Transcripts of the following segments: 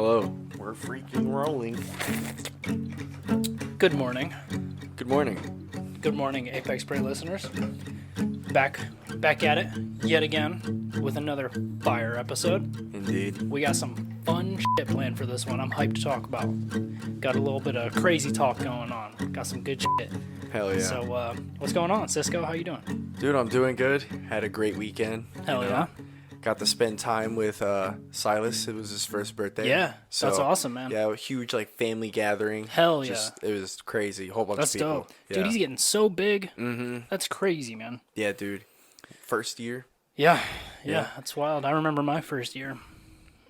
Hello. We're freaking rolling. Good morning. Good morning. Good morning, Apex Prey listeners. Back at it yet again with another fire episode. Indeed. We got some fun shit planned for this one. I'm hyped to talk about. Got a little bit of crazy talk going on. Got some good shit. Hell yeah. So, what's going on, Cisco? How you doing? Dude, I'm doing good. Had a great weekend. Hell yeah. Got to spend time with Silas. It was his first birthday. Yeah, so, that's awesome, man. Yeah, a huge family gathering. Hell yeah. It was crazy. Whole bunch That's of people. dope. Yeah. Dude, he's getting so big. Mm-hmm. That's crazy, man. Yeah, dude. First year. Yeah, that's wild. I remember my first year.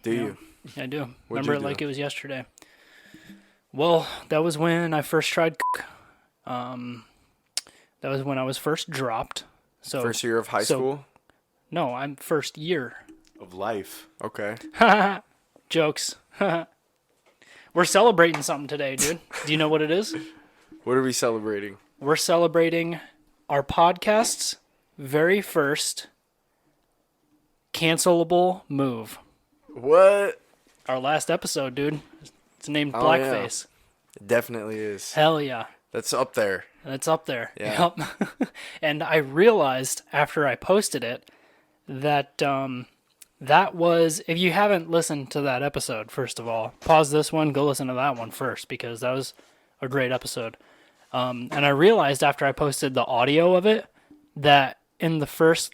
Do you? Yeah, I do. What'd Remember you it do? like it was yesterday. Well, that was when I first tried. That was when I was first dropped. So First year of high school? No, I'm first year. Of life. Okay. Jokes. We're celebrating something today, dude. Do you know what it is? What are we celebrating? We're celebrating our podcast's very first cancelable move. What? Our last episode, dude. It's named Oh, Blackface. It definitely is. Hell yeah. That's up there. It's up there. Yeah. Yep. And I realized after I posted it that that was, if you haven't listened to that episode, first of all, pause this one, go listen to that one first, because that was a great episode. And I realized after I posted the audio of it that in the first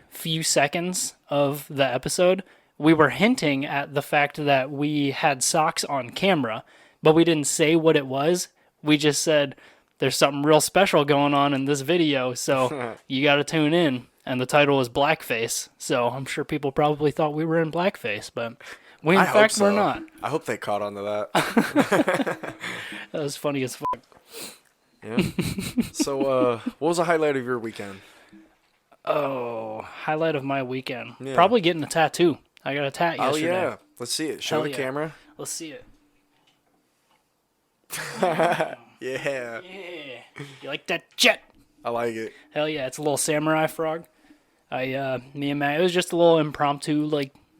few seconds of the episode, we were hinting at the fact that we had socks on camera, but we didn't say what it was. We just said, there's something real special going on in this video, so you got to tune in. And the title is Blackface, so I'm sure people probably thought we were in blackface, but we in fact we're not. I hope they caught on to that. That was funny as fuck. Yeah. So, what was the highlight of your weekend? Oh, highlight of my weekend. Yeah. Probably getting a tattoo. I got a tat yesterday. Oh, yeah. Let's see it. Show Hell the yeah. camera. Let's see it. Yeah. Yeah. You like that jet? I like it. Hell yeah, it's a little samurai frog. Me and Matt, it was just a little impromptu,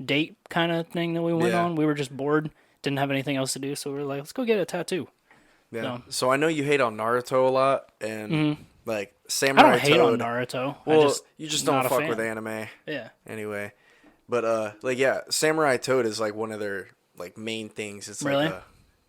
date kind of thing that we went on. We were just bored, didn't have anything else to do, so we were like, let's go get a tattoo. Yeah. So I know you hate on Naruto a lot, and, I Samurai don't hate Toad. on Naruto. Well, you just don't not a fuck fan. with anime. Yeah. Anyway. But, Samurai Toad is, one of their, main things. It's Really?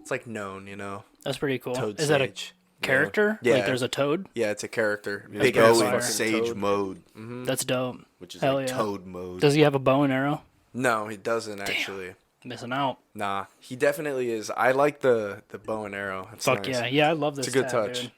it's, known, you know? That's pretty cool. Toad Is that a Sage. character? Yeah. Like there's a toad? Yeah, it's a character. They pretty go fire. in Sage Toad. mode, That's dope. which is Hell like yeah. Toad mode. Does he have a bow and arrow? No, he doesn't, actually. Missing out. Nah, he definitely is. I like the bow and arrow. It's Fuck nice. yeah. Yeah, I love this It's a good tat, touch. dude.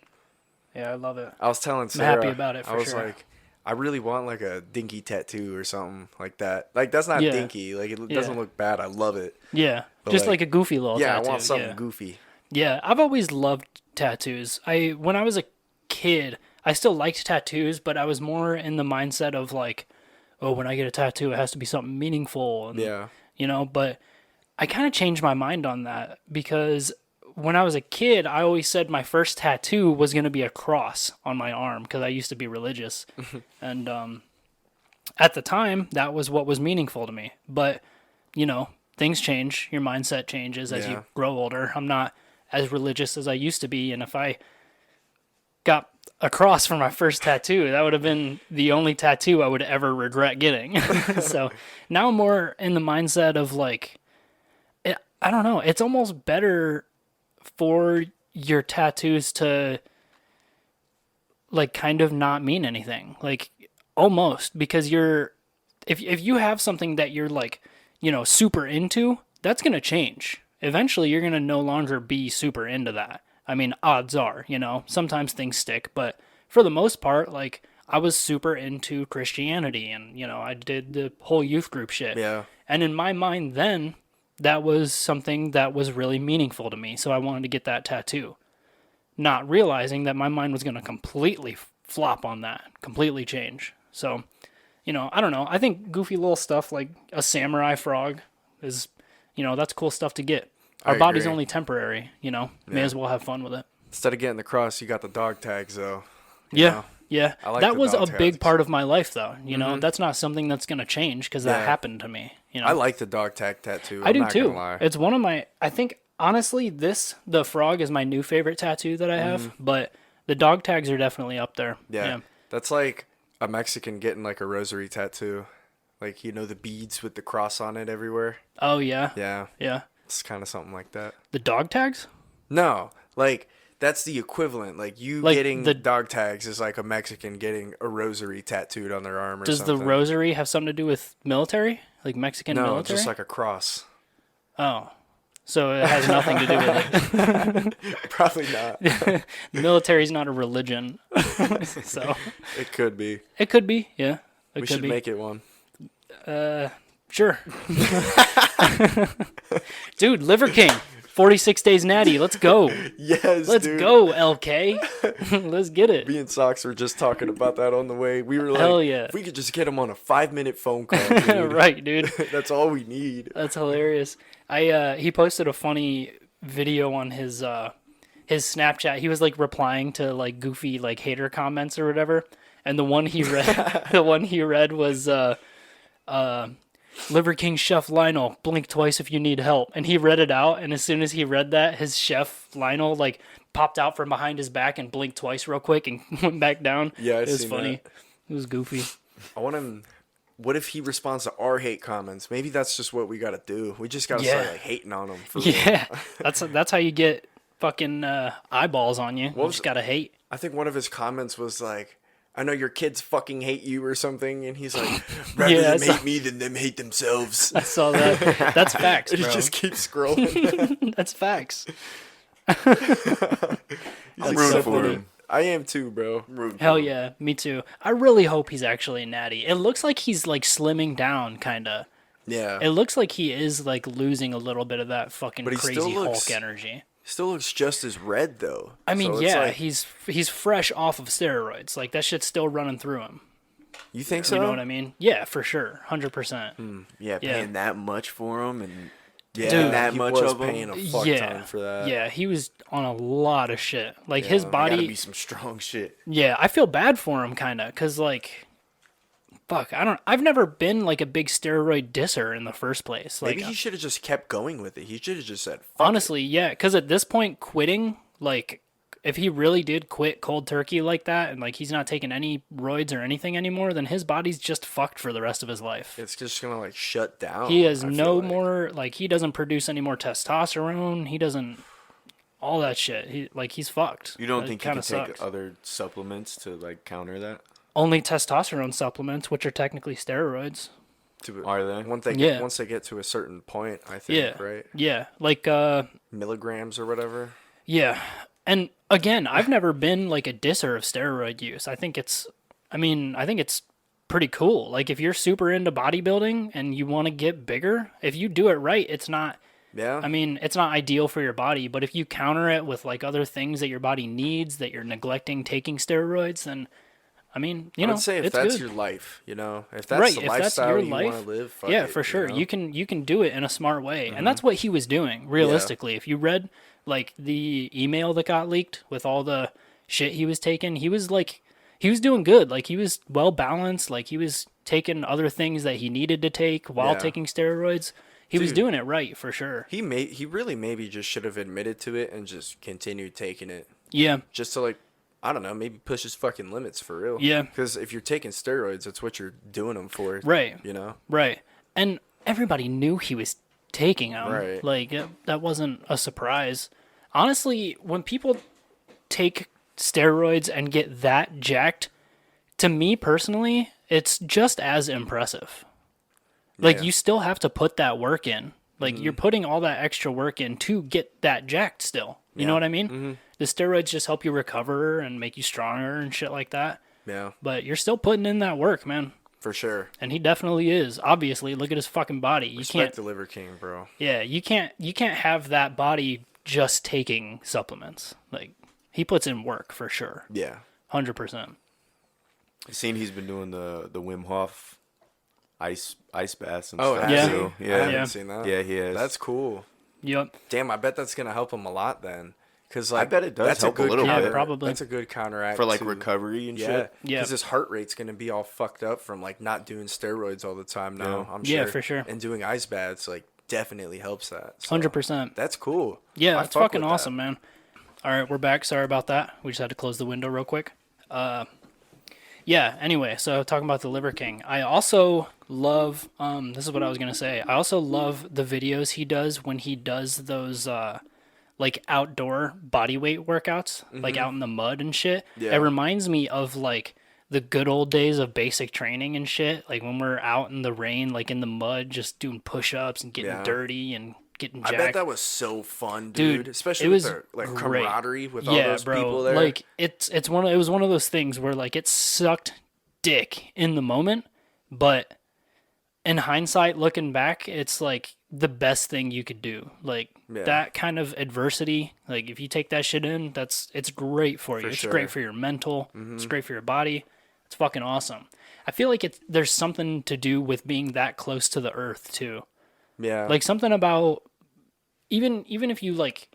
Yeah, I love it. I was telling Sarah. happy about it, for I was sure. like, I really want a dinky tattoo or something like that. That's not Yeah. dinky. It doesn't look bad. I love it. Yeah. But, Just like a goofy little Yeah, tattoo. I want something yeah. goofy. Yeah, I've always loved tattoos. When I was a kid, I still liked tattoos, but I was more in the mindset of when I get a tattoo, it has to be something meaningful. And, Yeah. But I kind of changed my mind on that because when I was a kid, I always said my first tattoo was going to be a cross on my arm because I used to be religious. And at the time, that was what was meaningful to me. But, things change. Your mindset changes as Yeah. you grow older. I'm not as religious as I used to be. And if I got a cross for my first tattoo, that would have been the only tattoo I would ever regret getting. So now I'm more in the mindset of I don't know. It's almost better for your tattoos to kind of not mean anything. Almost, because if you have something that you're super into, that's going to change. Eventually you're going to no longer be super into that. I mean, odds are, sometimes things stick, but for the most part, I was super into Christianity and, I did the whole youth group shit. Yeah. And in my mind then, that was something that was really meaningful to me. So I wanted to get that tattoo. Not realizing that my mind was going to completely flop on that, completely change. So, I don't know. I think goofy little stuff like a samurai frog is, that's cool stuff to get. Our body's only temporary, May as well have fun with it. Instead of getting the cross, you got the dog tags, though. Yeah. I like that the was a dog big tags. part of my life, though. That's not something that's going to change because that Yeah. happened to me. You know, I like the dog tag tattoo. I I'm do not too. gonna lie. It's one of my. I think honestly, the frog is my new favorite tattoo that I have. But the dog tags are definitely up there. Yeah. That's like a Mexican getting like a rosary tattoo. Like, you know, the beads with the cross on it everywhere. Oh yeah. Yeah. Yeah. It's kind of something like that. The dog tags. No, like that's the equivalent. Like you Like getting the- dog tags is like a Mexican getting a rosary tattooed on their arm or Does something. the rosary have something to do with military? Like Mexican No, military? just like a cross. Oh. So it has nothing to do with Probably not. it. Military's not a religion. So It could be. it could be, yeah. It We could should be. make it one. Sure. Dude, Liver King. 46 days natty. Let's go. Yes, Let's dude. go, LK. Let's get it. Me and Socks were just talking about that on the way. We were like, Hell yeah. if we could just get him on a 5-minute phone call, dude. Right, dude. That's all we need. That's hilarious. He posted a funny video on his Snapchat. He was like replying to like goofy like hater comments or whatever. And the one he read was Liver King Chef Lionel, blink twice if you need help. And he read it out, and as soon as he read that, his Chef Lionel like popped out from behind his back and blinked twice real quick and went back down. Yeah, it was seen funny. that. It was goofy. I want him. What if he responds to our hate comments? Maybe that's just what we got to do. We just got to start Yeah. like hating on him. For Yeah, that's how you get fucking eyeballs on you. You was- just gotta hate. I think one of his comments was like, I know your kids fucking hate you or something. And he's like, rather Yeah, them hate me than them hate themselves. I saw that. That's facts, And bro. he just keeps scrolling. That's facts. I'm rooting so for funny. him. I am too, bro. Rooting Hell for him. yeah, me too. I really hope he's actually natty. It looks like he's like slimming down, kind of. Yeah. It looks like he is like losing a little bit of that fucking But he crazy still looks- Hulk energy. Still looks just as red, though. I mean, So it's yeah, like- he's fresh off of steroids. Like that shit's still running through him. You think so? You know what I mean? Yeah, for sure, 100%. Yeah, Yeah. paying that much for him and Yeah, Dude, that he much was of 'em? paying a fuck Yeah, ton for that. yeah, he was on a lot of shit. Like his Yeah, gotta body. be some strong shit. Yeah, I feel bad for him, kind of, cause like, fuck, I've never been like a big steroid disser in the first place. Like, Maybe he should have just kept going with it. He should have just said, fuck honestly, yeah, cause at this point, quitting, like, if he really did quit cold turkey like that, and like he's not taking any roids or anything anymore, then his body's just fucked for the rest of his life. it. It's just going to, like, shut down. He has I no feel like. more, like, he doesn't produce any more testosterone. He doesn't, all that shit. He's fucked. You don't It think you kinda can take sucks. other supplements to like counter that? Only testosterone supplements, which are technically steroids. Are they? Once they, Yeah. once they get to a certain point, I think, Yeah. right? Yeah. Like, Milligrams or whatever. yeah. And again, I've never been like a disser of steroid use. I think it's pretty cool. Like if you're super into bodybuilding and you want to get bigger, if you do it right, it's not, Yeah. I mean, it's not ideal for your body, but if you counter it with like other things that your body needs that you're neglecting taking steroids, then I mean, you I know, would say if it's that's good. your life, you know, if that's Right, the if that's lifestyle your you life, want to live, fuck yeah, it, for sure. know? You can do it in a smart way, and that's what he was doing. Realistically, if you read like the email that got leaked with all the shit he was taking, he was doing good. Like he was well balanced. Like he was taking other things that he needed to take while Yeah. taking steroids. He was Dude. doing it right for sure. He really maybe just should have admitted to it and just continued taking it. Yeah, Just to, like, I don't know, maybe push his fucking limits for real. Yeah. Because if you're taking steroids, that's what you're doing them for. right, You know? right. And everybody knew he was taking them. Right. Like that wasn't a surprise. Honestly, when people take steroids and get that jacked, to me personally, it's just as impressive. Like Yeah. you still have to put that work in. Like you're putting all that extra work in to get that jacked still. You know Yeah. what I mean? The steroids just help you recover and make you stronger and shit like that. Yeah, But you're still putting in that work, man. for sure. And he definitely is. Obviously, look at his fucking body. You Respect can't the Liver King, bro. Yeah, you can't have that body just taking supplements. Like he puts in work for sure. Yeah. 100%. I've seen he's been doing the Wim Hof ice baths and Oh, stuff yeah. too. I Yeah. haven't Yeah. seen that. Yeah, he is. That's cool. Yep. Damn, I bet that's going to help him a lot then. Because I bet it does that's help a good little Yeah, bit. probably. That's a good counteract for like to- recovery and Yeah, shit. Yeah. because his heart rate's gonna be all fucked up from like not doing steroids all the time now. Yeah. I'm Yeah, sure. for sure. And doing ice baths like definitely helps that. So, 100%. That's cool. Yeah, I it's fuck fucking with that. awesome, man. All right, we're back. Sorry about that. We just had to close the window real quick. Yeah, anyway, so talking about the Liver King. I also love, this is what I was going to say. I also love the videos he does when he does those, like, outdoor body weight workouts, like out in the mud and shit. Yeah. It reminds me of, like, the good old days of basic training and shit. Like, when we're out in the rain, like, in the mud, just doing push-ups and getting Yeah. dirty and getting I jacked. bet that was so fun, dude. Dude, Especially it with was the like great. camaraderie with all those people there. Like it was one of those things where like it sucked dick in the moment, but in hindsight, looking back, it's like the best thing you could do. Like Yeah. that kind of adversity, like if you take that shit in, it's great for you. It's sure. great for your mental. It's great for your body. It's fucking awesome. I feel like there's something to do with being that close to the earth too. yeah. Like something about even if you like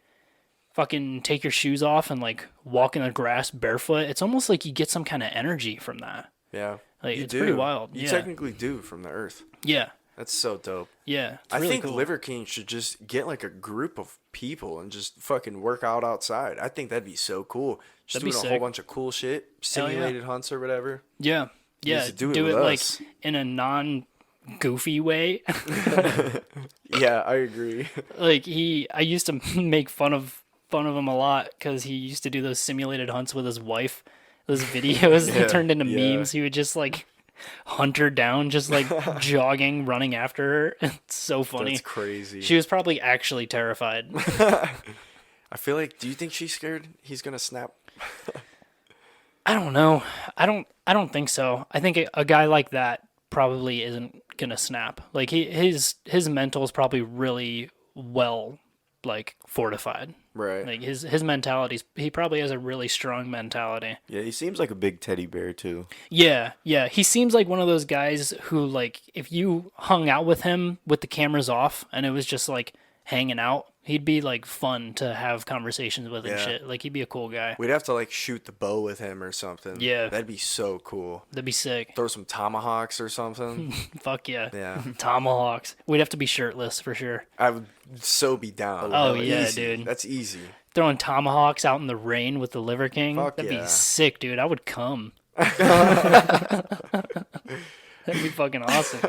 fucking take your shoes off and like walk in the grass barefoot, it's almost like you get some kind of energy from that. yeah. Like You it's pretty do. wild. You Yeah. technically do from the earth. Yeah. That's so dope. Yeah. It's I really think cool. Liver King should just get like a group of people and just fucking work out outside. I think that'd be so cool. Just That'd be doing a sick. whole bunch of cool shit, Hell yeah. simulated hunts or whatever. Yeah. Yeah. to do it Do with it like us. in a non goofy way. Yeah, I agree. Like I used to make fun of him a lot because he used to do those simulated hunts with his wife. Those videos Yeah, that turned into yeah. memes. He would just like hunt her down, just like jogging, running after her. It's so funny. That's crazy. She was probably actually terrified. I feel like. Do you think she's scared he's gonna snap? I don't know. I don't think so. I think a guy like that probably isn't gonna snap. Like his mental is probably really well like fortified. Right. Like his mentality's he probably has a really strong mentality. Yeah, he seems like a big teddy bear too. Yeah, yeah. He seems like one of those guys who like if you hung out with him with the cameras off and it was just like hanging out, he'd be like fun to have conversations with and Yeah. shit. Like he'd be a cool guy. We'd have to like shoot the bow with him or something. Yeah. That'd be so cool. That'd be sick. Throw some tomahawks or something. Fuck yeah. Yeah. Tomahawks. We'd have to be shirtless for sure. I would so be down. Oh, yeah, Easy. dude. That's easy. Throwing tomahawks out in the rain with the Liver King. Fuck That'd yeah. be sick, dude. I would come. That'd be fucking awesome.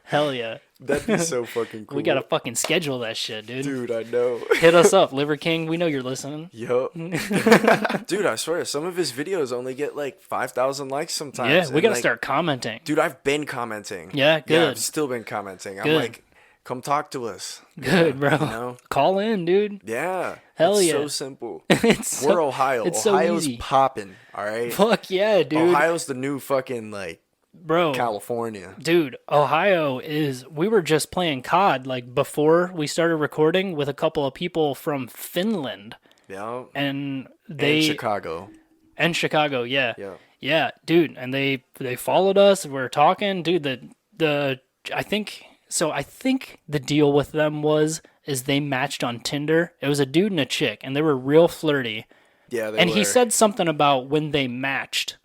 Hell yeah. That'd be so fucking cool. We gotta fucking schedule that shit, dude. Dude, I know. Hit us up, Liver King. We know you're listening. Yup. Dude, I swear, some of his videos only get like 5,000 likes sometimes. Yeah, we and, gotta like, start commenting. Dude, I've been commenting. Yeah, Yeah, good. I've still been commenting. I'm Good. like, come talk to us. Good, bro. know? Call in, dude. Yeah. Hell it's yeah. so simple. It's We're so, Ohio. it's so Ohio's easy. popping, all right? fuck yeah, dude. Ohio's the new fucking, like, Bro. California. Dude, Ohio is. We were just playing COD like before we started recording with a couple of people from Finland, Yeah. and they And Chicago. and Chicago. Yeah, Yeah. yeah, dude, and they followed us. We were talking, dude. I think so. I think the deal with them is they matched on Tinder. It was a dude and a chick, and they were real flirty. Yeah, they And were. he said something about when they matched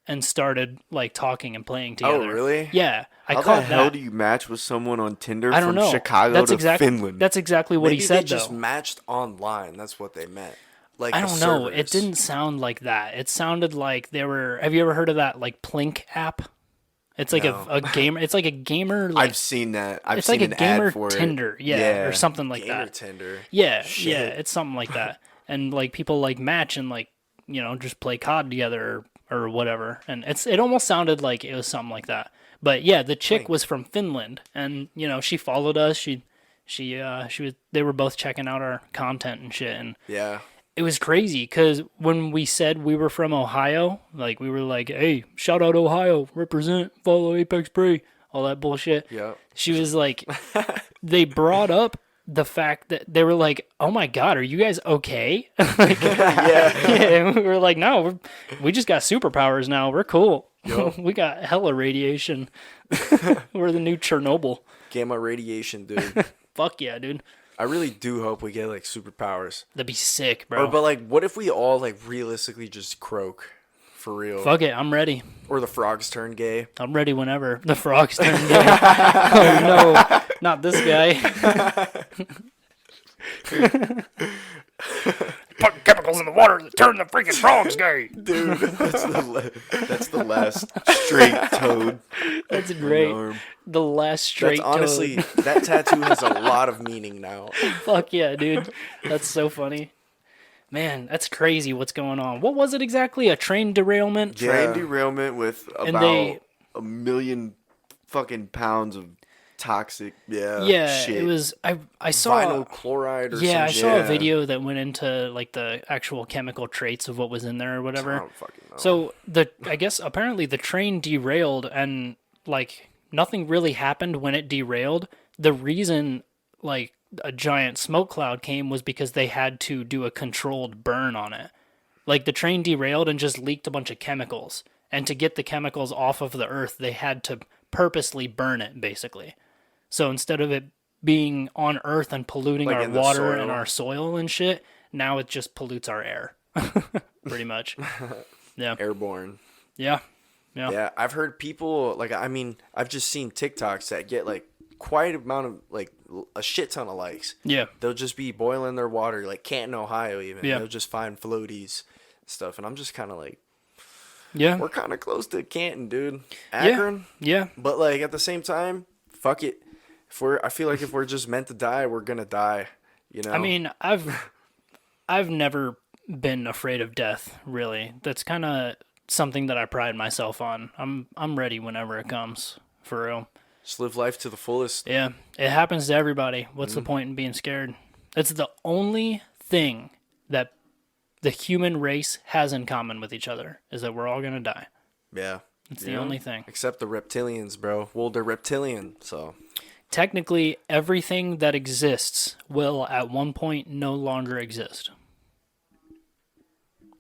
and started like talking and playing together. Oh, really? Yeah, I How the caught hell that. do you match with someone on Tinder I don't from know. Chicago That's to exactly Finland? That's exactly what Maybe he said they just though. matched online. That's what they meant. Like I the don't know. It servers. didn't sound like that. It sounded like they were. Have you ever heard of that like Plink app? It's like No. a gamer. It's like a gamer. Like, I've seen that. I've it's seen like a an gamer ad for Tinder, it. yeah, or something like Gamer that. Tinder. Yeah, Shit. yeah, it's something like that. And like people like match and like just play COD together or whatever. And it almost sounded like it was something like that. But yeah, the chick was from Finland, and she followed us. She was. They were both checking out our content and shit, and Yeah. it was crazy because when we said we were from Ohio, like we were like, "Hey, shout out Ohio, represent, follow Apex Prey," all that bullshit. Yeah. She was like, they brought up the fact that they were like, "Oh my god, are you guys okay?" Like, yeah, and we were like, "No, we just got superpowers now. We're cool. We got hella radiation. We're the new Chernobyl. Gamma radiation, dude. Fuck yeah, dude." I really do hope we get like superpowers. That'd be sick, bro. But like, what if we all like realistically just croak for real? Fuck it, I'm ready. Or the frogs turn gay. I'm ready whenever the frogs turn gay. Oh no, not this guy. Put chemicals in the water that turn the freaking frogs gay. Dude, that's the last straight toad. That's on great. the arm. The last straight That's honestly, that tattoo has a lot of meaning now. Fuck yeah, dude. That's so funny. Man, that's crazy what's going on. What was it exactly? A train derailment? Yeah. Train derailment with And about they- a million fucking pounds of toxic Yeah, shit. it was. I saw. Vinyl chloride or Yeah, I some saw a shit. video that went into like the actual chemical traits of what was in there or I whatever. don't fucking know. So I guess apparently the train derailed and like nothing really happened when it derailed. The reason like a giant smoke cloud came was because they had to do a controlled burn on it. Like the train derailed and just leaked a bunch of chemicals. And to get the chemicals off of the earth, they had to purposely burn it basically. So instead of it being on earth and polluting Like our in the water soil. and our soil and shit, now it just pollutes our air. Pretty much. Yeah. Airborne. Yeah. Yeah. Yeah, I've heard people like I mean, I've just seen TikToks that get like quite a amount of like a shit ton of likes. Yeah. They'll just be boiling their water like Canton, Ohio even. Yeah. They'll just find floaties and stuff and I'm just kind of like Yeah. we're kind of close to Canton, dude. Akron. Yeah. But like at the same time, fuck it. I feel like if we're just meant to die, we're going to die, you know. I mean, I've never been afraid of death, really. That's kind of something that I pride myself on. I'm ready whenever it comes, for real. just live life to the fullest. Yeah, it happens to everybody. What's the point in being scared? It's the only thing that the human race has in common with each other is that we're all going to die. Yeah. It's the only thing. Except the reptilians, bro. Well, they're reptilian, so Technically, everything that exists will at one point no longer exist.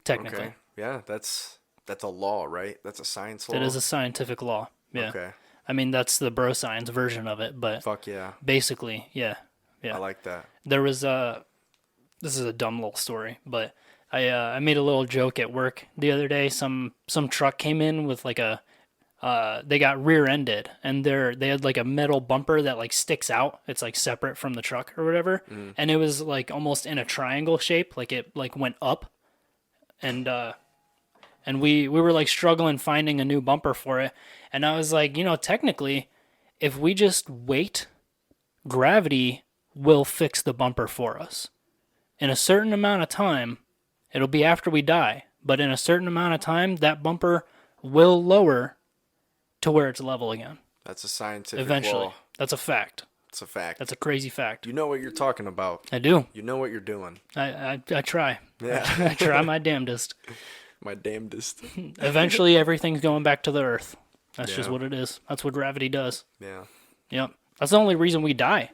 Technically. okay. Yeah, that's a law, right? That's a science law. It is a scientific law. Yeah. Okay. I mean, that's the bro science version of it, but Fuck yeah. basically, yeah. Yeah. I like that. There was this is a dumb little story, but I made a little joke at work the other day. Some truck came in with like they got rear-ended and they had like a metal bumper that like sticks out. It's like separate from the truck or whatever. And it was like almost in a triangle shape, like it like went up. And we were like struggling finding a new bumper for it. And I was like, technically if we just wait, gravity will fix the bumper for us. In a certain amount of time, it'll be after we die, but in a certain amount of time, that bumper will lower to where it's level again. That's a scientific Eventually. law. That's a fact. It's a fact. That's a crazy fact. You know what you're talking about. I do. You know what you're doing. I try. Yeah. I try my damnedest. My damnedest. Eventually, everything's going back to the earth. That's just Yeah. what it is. That's what gravity does. Yeah. Yep. That's the only reason we die.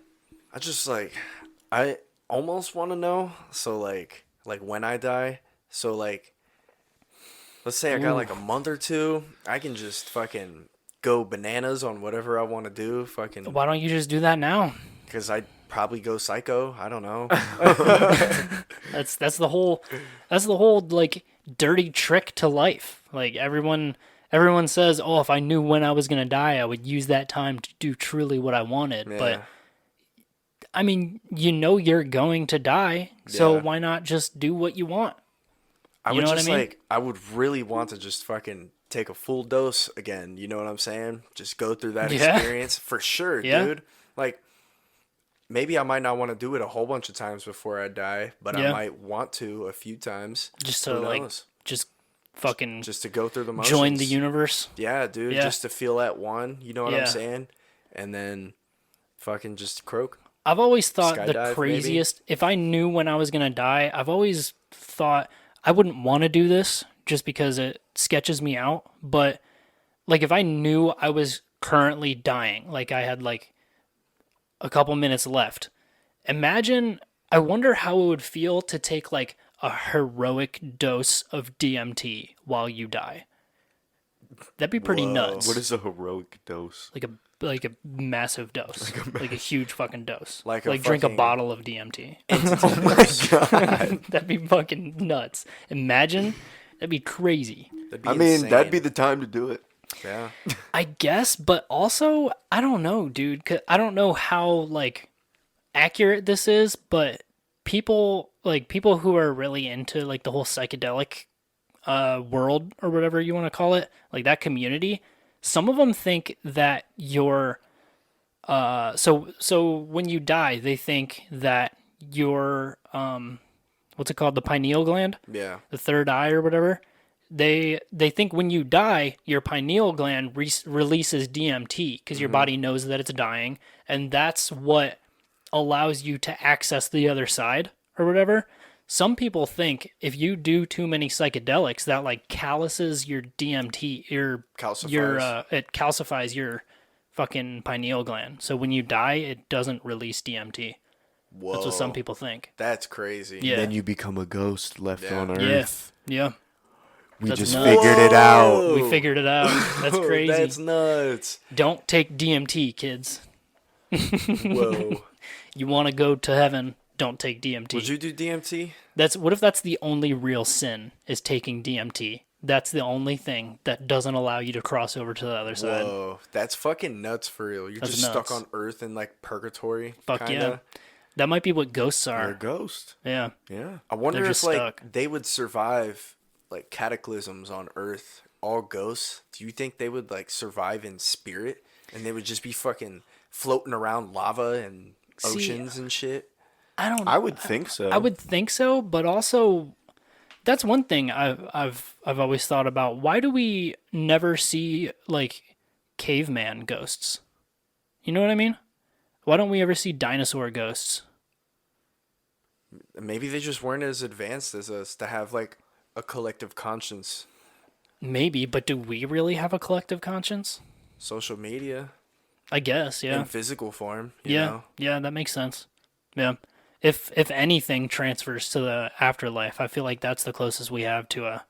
I just like I almost want to know. So like when I die. So like let's say I got like a month or two, I can just fucking go bananas on whatever I want to do. Fucking Why don't you just do that now? because I'd probably go psycho. I don't know. That's the whole like dirty trick to life. Like everyone says, "Oh, if I knew when I was going to die, I would use that time to do truly what I wanted." Yeah. But I mean, you're going to die, so Yeah. why not just do what you want? I You would know what I just mean? like I would really want to just fucking take a full dose again. You know what I'm saying? Just go through that Yeah. experience for sure, Yeah. dude. Like maybe I might not want to do it a whole bunch of times before I die, but Yeah. I might want to a few times. Just Who to like knows? just fucking Just to go through the motions. join the universe. Yeah, dude. Yeah. Just to feel that one. You know what Yeah. I'm saying? And then fucking just croak. I've always thought the Skydive, maybe? craziest, if I knew when I was going to die, I've always thought I wouldn't want to do this just because it sketches me out. But like if I knew I was currently dying, like I had like a couple minutes left, I wonder how it would feel to take like a heroic dose of DMT while you die. That'd be pretty Whoa. nuts. What is a heroic dose? Like a like a massive dose, like a huge fucking dose, Like like a drink a fucking- bottle of DMT. Oh my god. That'd be fucking nuts. Imagine, that'd be crazy. That'd be I mean, that'd be insane. the time to do it. Yeah. I guess, but also I don't know, dude. 'Cause I don't know how like accurate this is, but people who are really into like the whole psychedelic world or whatever you want to call it, like that community, some of them think that you're so when you die, they think that your what's it called, the pineal gland, Yeah. the third eye or whatever. They think when you die, your pineal gland releases DMT because your body knows that it's dying, and that's what allows you to access the other side or whatever. Some people think if you do too many psychedelics, that like calluses your DMT, Calcifies. it calcifies your fucking pineal gland. So when you die, it doesn't release DMT. Whoa. That's what some people think. That's crazy. Yeah. Then you become a ghost left Yeah. on Yeah. Earth. Yeah. We That's just nuts. figured it out. Whoa. We figured it out. That's crazy. That's nuts. Don't take DMT, kids. Whoa. You want to go to heaven, don't take DMT. Would you do DMT? What if that's the only real sin is taking DMT? That's the only thing that doesn't allow you to cross over to the other side. Whoa. That's fucking nuts for real. You're That's just nuts. stuck on Earth in like purgatory. Fuck kinda. yeah. That might be what ghosts You're a are. ghost. Yeah. Yeah. I wonder They're if just like stuck. they would survive like cataclysms on Earth, all ghosts. Do you think they would like survive in spirit and they would just be fucking floating around lava and See, oceans and shit? I would think so. I would think so, but also that's one thing I've always thought about. Why do we never see like caveman ghosts? You know what I mean? Why don't we ever see dinosaur ghosts? Maybe they just weren't as advanced as us to have like a collective conscience. Maybe, but do we really have a collective conscience? Social media I guess, yeah. in physical form. You Yeah, know? yeah, that makes sense. Yeah. If anything transfers to the afterlife, I feel like that's the closest we have to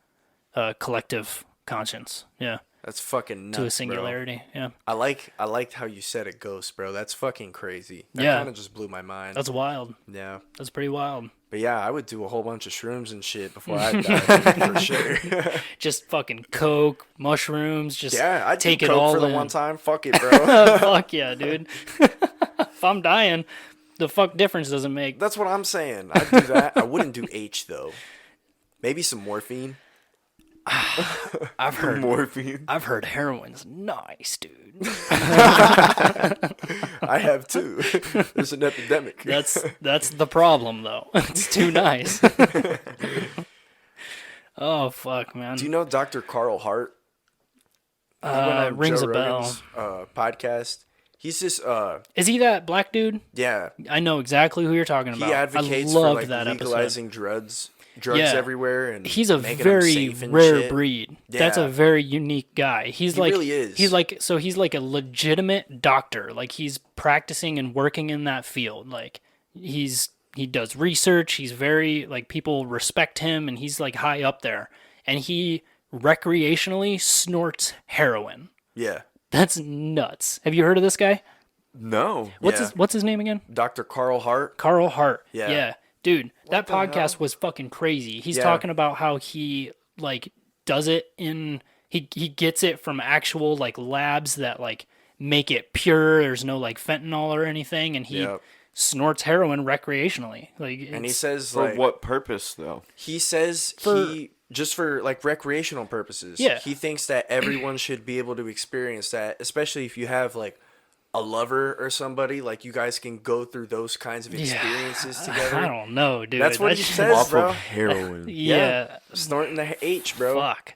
a collective conscience. Yeah. That's fucking nuts, To a bro. singularity. Yeah. I liked how you said a ghost, bro. That's fucking crazy. That Yeah. kind of just blew my mind. That's wild. Yeah. That's pretty wild. But yeah, I would do a whole bunch of shrooms and shit before I died, for sure. Just fucking coke, mushrooms, just Yeah, I'd take do it coke all for the in. one time. Fuck it, bro. Fuck yeah, dude. If I'm dying, the fuck difference does it make? That's what I'm saying. I'd do that. I wouldn't do H though. Maybe some morphine. I've heard morphine. I've heard heroin's nice, dude. I have too. There's an epidemic. That's the problem though. It's too nice. Oh fuck, man. Do you know Dr. Carl Hart? He went on rings Joe a bell. Rogan's, podcast. He's this Is he that black dude? yeah. I know exactly who you're talking about. He advocates I for loved like that episode. legalizing drugs Yeah. everywhere, and He's a making them very safe and rare shit. breed. That's a Yeah. very unique guy. He's He like really is. He's like a legitimate doctor. Like he's practicing and working in that field. Like he does research. He's very like people respect him and he's like high up there. And he recreationally snorts heroin. Yeah, That's nuts. Have you heard of this guy? No. Yeah. What's his name again? Dr. Carl Hart. Carl Hart. Yeah. Yeah. Dude, that the podcast hell? was fucking crazy. He's Yeah. talking about how he like does it in he gets it from actual like labs that like make it pure. There's no like fentanyl or anything and he Yep. snorts heroin recreationally. Like And he it's- says For like what purpose, though? he says he just for like recreational purposes. Yeah. He thinks that everyone should be able to experience that, especially if you have like a lover or somebody, like you guys can go through those kinds of experiences together. I don't know, dude. That's what he just- says, Off bro. of heroin. Yeah. Snorting the H, bro. Fuck.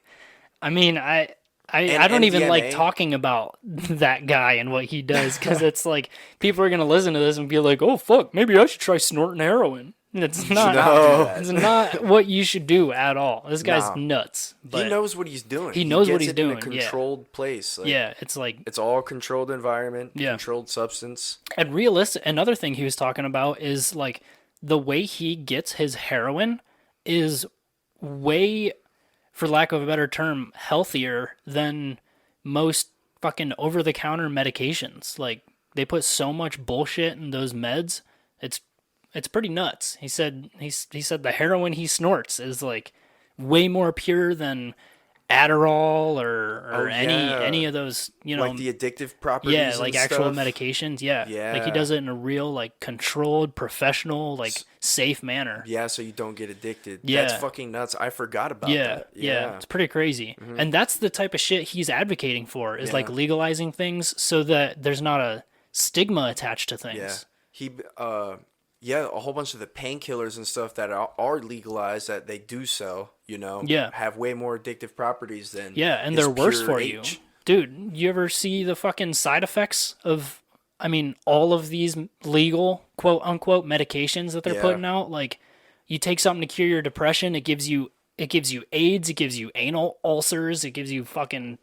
I mean, I And don't even like MDMA. talking about that guy and what he does because it's like people are gonna listen to this and be like, "Oh fuck, maybe I should try snorting heroin." And it's not. not do that. It's not what you should do at all. This guy's Nah. nuts. But He knows what he's doing. He knows what gets he's it in doing, a yeah. controlled place. Like, yeah, it's like It's all controlled environment, Yeah. controlled substance. and realistic. Another thing he was talking about is like the way he gets his heroin is way, for lack of a better term, healthier than most fucking over-the-counter medications. Like, they put so much bullshit in those meds. It's pretty nuts. He said the heroin he snorts is like way more pure than Adderall or any of those, like the addictive properties. Yeah, like and actual stuff. medications. Yeah. Yeah. Like he does it in a real, like, controlled, professional, like, safe manner. Yeah, so you don't get addicted. Yeah. That's fucking nuts. I forgot about Yeah, that. yeah, it's pretty crazy. And that's the type of shit he's advocating for, is like Yeah. legalizing things so that there's not a stigma attached to things. Yeah, a whole bunch of the painkillers and stuff that are legalized that they do sell, Yeah. have way more addictive properties than Yeah, and is they're worse pure for H. you. Dude, you ever see the fucking side effects of, all of these legal, quote unquote, medications that they're Yeah. putting out? Like, you take something to cure your depression, it gives you AIDS, it gives you anal ulcers, it gives you fucking,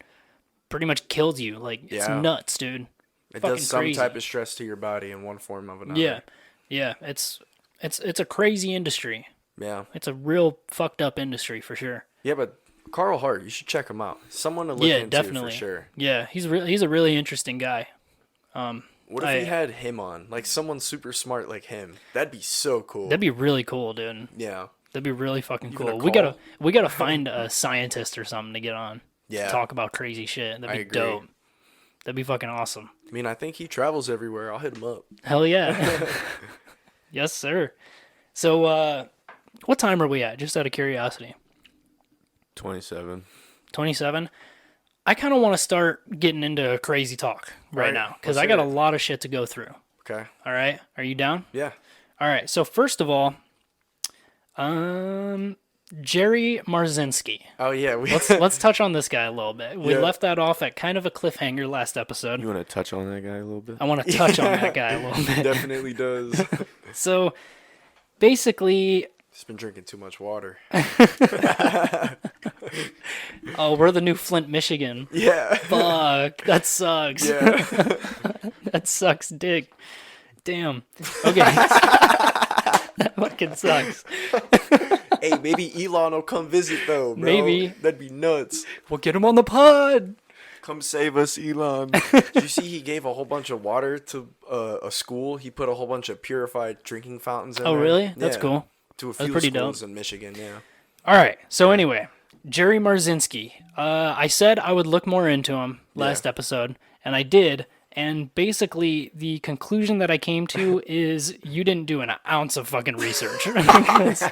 pretty much kills you. Like, it's Yeah. nuts, dude. It Fucking does some crazy. type of stress to your body in one form of another. Yeah. Yeah, it's a crazy industry. Yeah. It's a real fucked up industry for sure. Yeah, but Carl Hart, you should check him out. Someone to look Yeah, into definitely. for sure. Yeah, he's a really interesting guy. What if we had him on? Like someone super smart like him. That'd be so cool. That'd be really cool, dude. Yeah. That'd be really fucking Even a cool. call. We gotta find a scientist or something to get on. Yeah. To talk about crazy shit. That'd I be agree. dope. That'd be fucking awesome. I mean, I think he travels everywhere. I'll hit him up. Hell yeah. Yes, sir. So, what time are we at? Just out of curiosity. 27. 27. I kind of want to start getting into crazy talk right Right. now because Let's I got hear a it. lot of shit to go through. Okay. All right, are you down? Yeah. All right. So first of all, Jerry Marzinski. Oh yeah. Let's touch on this guy a little bit. We Yeah. left that off at kind of a cliffhanger last episode. You want to touch on that guy a little bit? I want to touch on that guy a little bit. Definitely does. So basically, He's been drinking too much water. oh, we're the new Flint, Michigan. Yeah. Fuck, that sucks. Yeah. That sucks dick. Damn. Okay. That fucking sucks. Hey, maybe Elon will come visit though, bro. Maybe. That'd be nuts. We'll get him on the pod. Come save us, Elon. Did you see he gave a whole bunch of water to a school? He put a whole bunch of purified drinking fountains in Oh, there. really? That's Yeah. cool. To a That's few pretty schools dope. in Michigan, yeah. All right. So anyway, Jerry Marzinski. I said I would look more into him last episode, and I did. And basically, the conclusion that I came to is you didn't do an ounce of fucking research. Because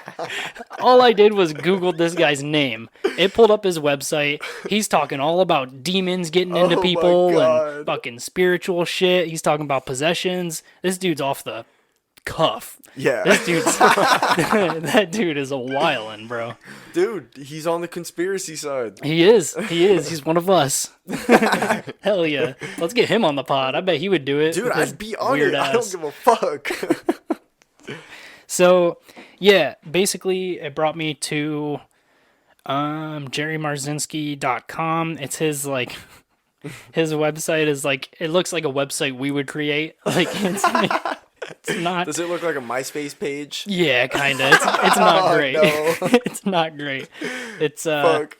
all I did was Googled this guy's name. It pulled up his website. He's talking all about demons getting into my people and God. fucking spiritual shit. He's talking about possessions. This dude's off the cuff. Yeah. This dude's that dude is a wildin', bro. Dude, he's on the conspiracy side. He is. He's one of us. Hell yeah. Let's get him on the pod. I bet he would do it. Dude, with his I'd be on weird it. I don't ass. give a fuck. So, yeah, basically it brought me to jerrymarzinski.com. It's his like his website is like it looks like a website we would create. Like it's not. Does it look like a MySpace page? Yeah, kind of. It's not great. no. It's not great. It's Fuck.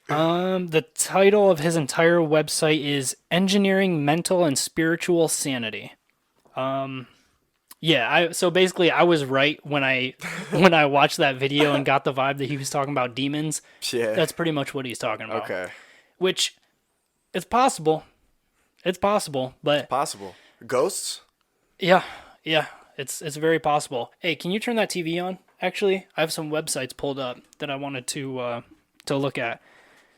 the title of his entire website is Engineering Mental and Spiritual Sanity. Yeah, so basically I was right when I watched that video and got the vibe that he was talking about demons. Yeah. That's pretty much what he's talking about. Okay. Which it's possible. It's possible, but Possible. Ghosts? yeah, it's very possible. Hey, can you turn that TV on? Actually, I have some websites pulled up that I wanted to look at.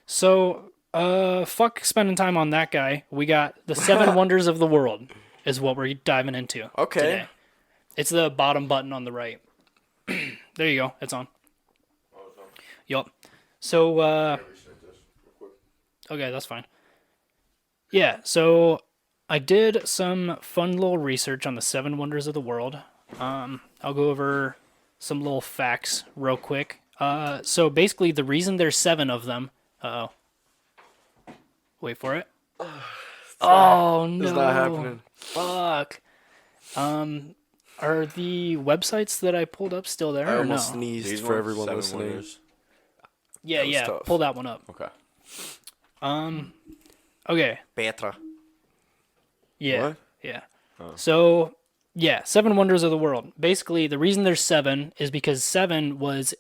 So, fuck spending time on that guy. We got the 7 wonders of the world is what we're diving into. Okay. Today. It's the bottom button on the right. There you go. It's on. Yup. So, okay, that's fine. Yeah, so I did some fun little research on the 7 wonders of the world. I'll go over some little facts real quick. So basically, the reason there's 7 of them. Uh-oh. Wait for it. Oh no! It's not happening. Fuck. Are the websites that I pulled up still there I or no? almost sneezed These for ones, everyone 7 listening. Uh, wonders. Yeah, was yeah. tough. Pull that one up. Okay. Okay. Petra. Yeah. What? Yeah. Oh. So, yeah, seven wonders of the world. Basically, the reason there's seven is because seven was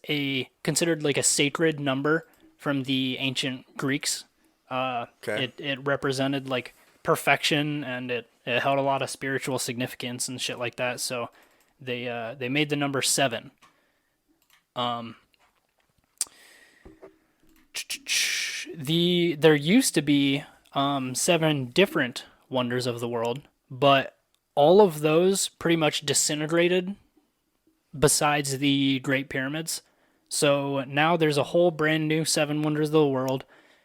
considered like a sacred number from the ancient Greeks. Okay. It represented like perfection, and it held a lot of spiritual significance and shit like that. So they made the number seven. There used to be seven different wonders of the world, but all of those pretty much disintegrated besides the Great Pyramids. So now there's a whole brand new seven wonders of the world.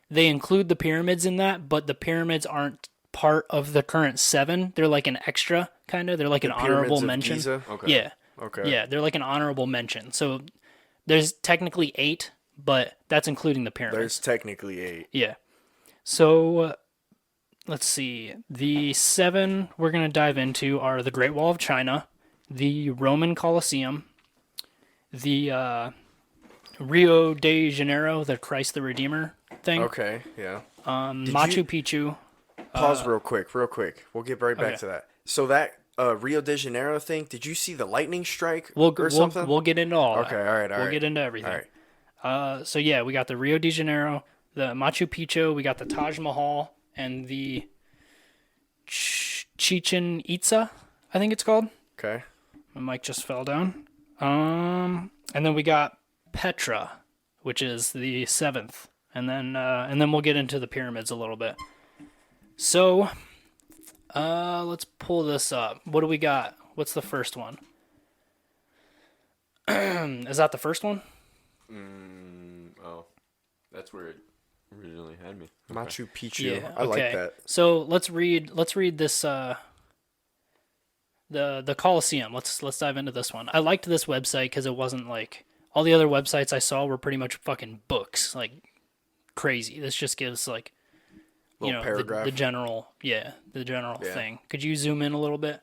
They include the pyramids in that, but the pyramids aren't part of the current seven. They're like an extra, kind of. They're like an honorable Pyramids of mention. Giza? Okay. Yeah. Okay. Yeah, they're like an honorable mention. So there's technically eight, but that's including the pyramids. There's technically 8. Yeah. So let's see. The seven we're going to dive into are the Great Wall of China, the Roman Colosseum, the Rio de Janeiro, the Christ the Redeemer thing, Okay, yeah. Machu Picchu. Pause real quick. We'll get right back Okay. to that. So that Rio de Janeiro thing, did you see the lightning strike We'll something? we'll get into all Okay, that. all right. We'll get into everything. All right. So yeah, we got the Rio de Janeiro, the Machu Picchu, we got the Taj Mahal, and the Chichen Itza, I think it's called. Okay. My mic just fell down. And then we got Petra, which is the seventh, and then we'll get into the pyramids a little bit. So, let's pull this up. What do we got? What's the first one? Is that the first one? Oh, that's where it originally had me. Okay. Machu Picchu. Yeah. I like okay. that. So let's read this. The Colosseum. Let's dive into this one. I liked this website because it wasn't like all the other websites I saw were pretty much fucking books, like crazy. This just gives like Little paragraph. the general Yeah. thing. Could you zoom in a little bit?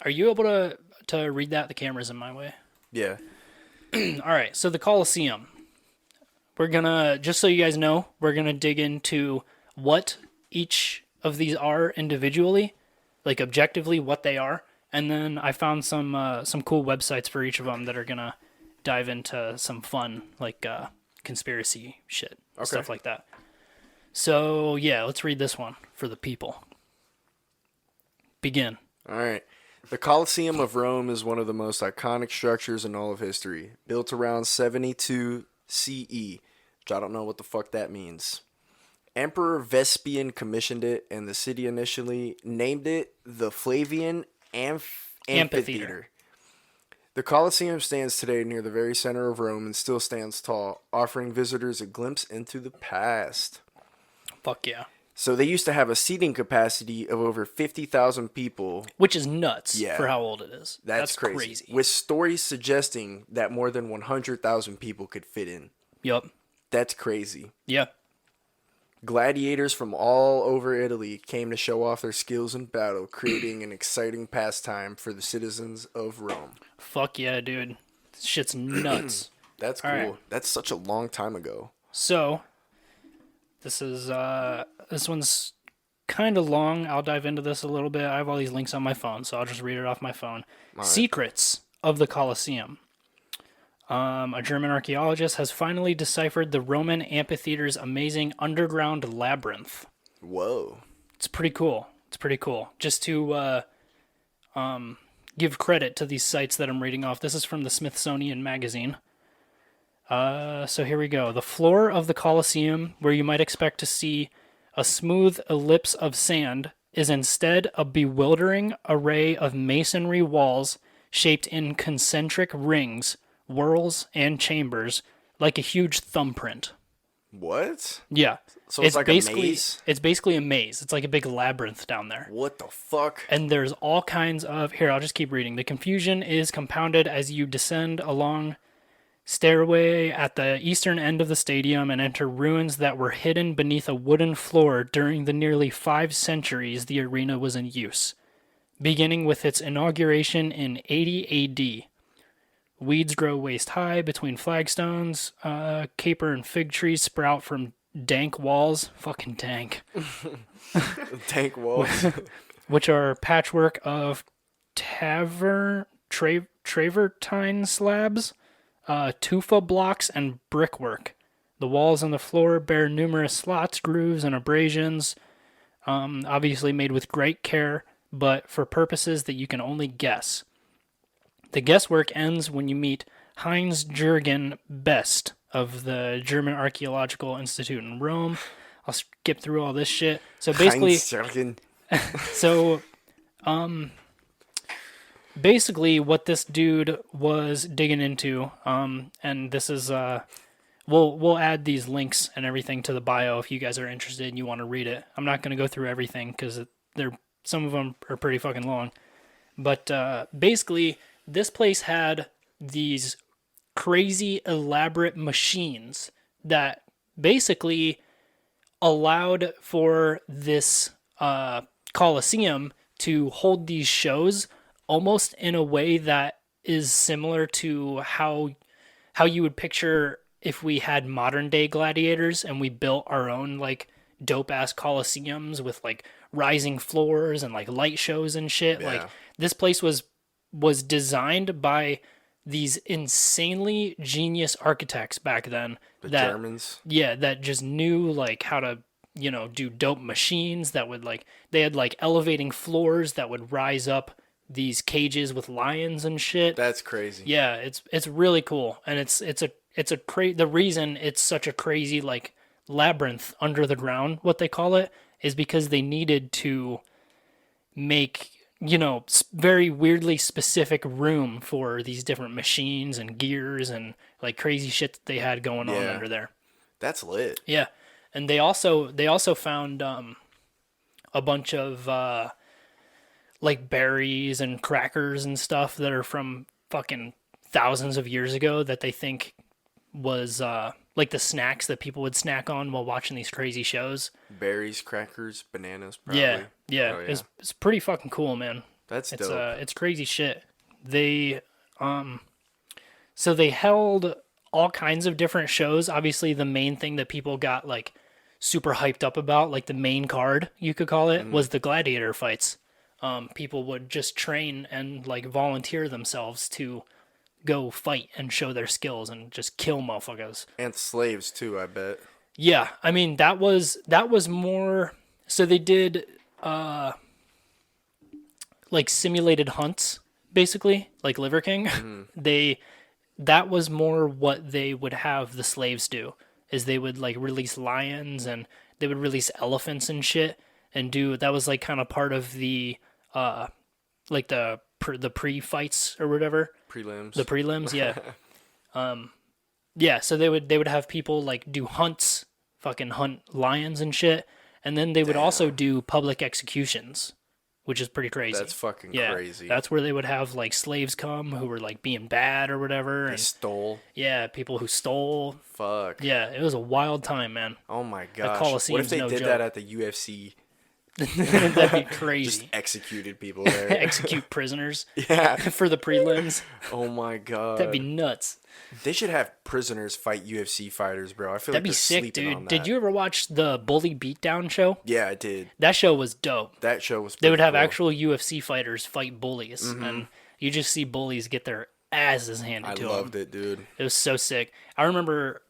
Are you able to read that? The camera's in my way. Yeah. All right. So the Colosseum. We're gonna, just so you guys know, we're gonna dig into what each of these are individually, like objectively what they are, and then I found some cool websites for each of them that are gonna dive into some fun like conspiracy shit, stuff like that. So yeah, let's read this one for the people. Begin. All right. The Colosseum of Rome is one of the most iconic structures in all of history. Built around 72 CE, which I don't know what the fuck that means. Emperor Vespasian commissioned it, and the city initially named it the Flavian Amphitheater. The Colosseum stands today near the very center of Rome and still stands tall, offering visitors a glimpse into the past. Fuck yeah. So they used to have a seating capacity of over 50,000 people. Which is nuts Yeah. for how old it is. That's crazy. With stories suggesting that more than 100,000 people could fit in. Yup. That's crazy. Yeah. Gladiators from all over Italy came to show off their skills in battle, creating an exciting pastime for the citizens of Rome. Fuck yeah, dude. This shit's nuts. That's cool. All right. That's such a long time ago. So, this one's kind of long. I'll dive into this a little bit. I have all these links on my phone, so I'll just read it off my phone. right. Secrets of the Colosseum. A German archaeologist has finally deciphered the Roman amphitheater's amazing underground labyrinth. Whoa. It's pretty cool. Just to give credit to these sites that I'm reading off. This is from the Smithsonian Magazine. So here we go. The floor of the Colosseum, where you might expect to see a smooth ellipse of sand, is instead a bewildering array of masonry walls shaped in concentric rings, whorls, and chambers, like a huge thumbprint. What? Yeah. So it's like a maze? It's basically a maze. It's like a big labyrinth down there. What the fuck? And there's all kinds of... Here, I'll just keep reading. The confusion is compounded as you descend along stairway at the eastern end of the stadium and enter ruins that were hidden beneath a wooden floor during the nearly 5 centuries the arena was in use. Beginning with its inauguration in 80 AD. Weeds grow waist high between flagstones. Caper and fig trees sprout from dank walls, fucking dank, Tank walls. which are patchwork of travertine slabs, tufa blocks, and brickwork. The walls and the floor bear numerous slots, grooves, and abrasions, obviously made with great care, but for purposes that you can only guess. The guesswork ends when you meet Heinz-Jürgen Best of the German Archaeological Institute in Rome. I'll skip through all this shit. So basically, so basically what this dude was digging into, and this is we'll add these links and everything to the bio if you guys are interested and you want to read it. I'm not going to go through everything because some of them are pretty fucking long. But basically, this place had these crazy elaborate machines that basically allowed for this Colosseum to hold these shows almost in a way that is similar to how you would picture if we had modern day gladiators and we built our own like dope ass Colosseums with like rising floors and like light shows and shit. Yeah. Like this place was designed by these insanely genius architects back then. The that, Germans. Yeah, that just knew like how to, do dope machines that would like, they had like elevating floors that would rise up these cages with lions and shit. That's crazy. Yeah, it's really cool. And the reason it's such a crazy like labyrinth under the ground, what they call it, is because they needed to make, very weirdly specific room for these different machines and gears and like crazy shit that they had going on under there. That's lit. Yeah. And they also found a bunch of like berries and crackers and stuff that are from fucking thousands of years ago that they think was like the snacks that people would snack on while watching these crazy shows. Berries, crackers, bananas, probably. Yeah. Oh, yeah. It's pretty fucking cool, man. That's It's dope. it's crazy shit. They so they held all kinds of different shows. Obviously the main thing that people got like super hyped up about, like the main card, you could call it, was the gladiator fights. People would just train and like volunteer themselves to go fight and show their skills and just kill motherfuckers. And slaves too, I bet. Yeah, I mean that was more. So they did like simulated hunts, basically, like Liver King. That was more what they would have the slaves do. Is they would like release lions and they would release elephants and shit and that was like kind of part of the like the pre-fights or whatever. Prelims. The prelims, yeah. Yeah, so they would have people like do hunts, fucking hunt lions and shit, and then they would also do public executions, which is pretty crazy. That's fucking yeah, crazy. That's where they would have like slaves come who were like being bad or whatever. They stole. Yeah, people who stole. Fuck. Yeah, it was a wild time, man. Oh my gosh. Coliseum's What if they no did joke. that at the UFC? That'd be crazy. Just executed people there. Execute prisoners Yeah. for the prelims. Oh my god. That'd be nuts. They should have prisoners fight UFC fighters, bro. I feel That'd like be they're sick, sleeping on dude. that. Did you ever watch the Bully Beatdown show? Yeah, I did. That show was dope. That show was They would pretty have cool. actual UFC fighters fight bullies, and you just see bullies get their asses handed I to loved them. it, dude. It was so sick. I remember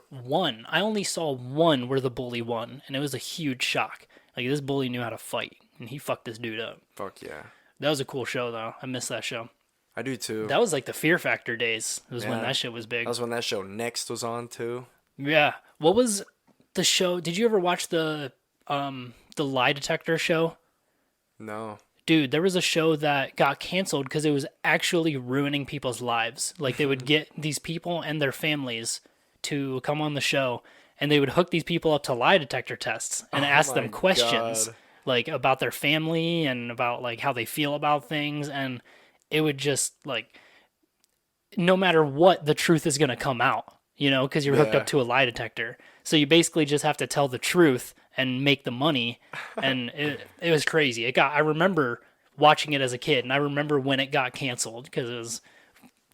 one. I only saw one where the bully won, and it was a huge shock. Like, this bully knew how to fight, and he fucked this dude up. Fuck yeah. That was a cool show, though. I miss that show. I do too. That was like the Fear Factor days. It was when Yeah. that shit was big. That was when that show Next was on too. Yeah. What was the show? Did you ever watch the lie detector show? No. Dude, there was a show that got canceled because it was actually ruining people's lives. Like, they would get these people and their families to come on the show, and they would hook these people up to lie detector tests and ask them my questions, God. like, about their family and about, like, how they feel about things. And it would just, like, no matter what, the truth is going to come out, because you're hooked Yeah. up to a lie detector. So you basically just have to tell the truth and make the money. And it was crazy. I remember watching it as a kid, and I remember when it got canceled because it was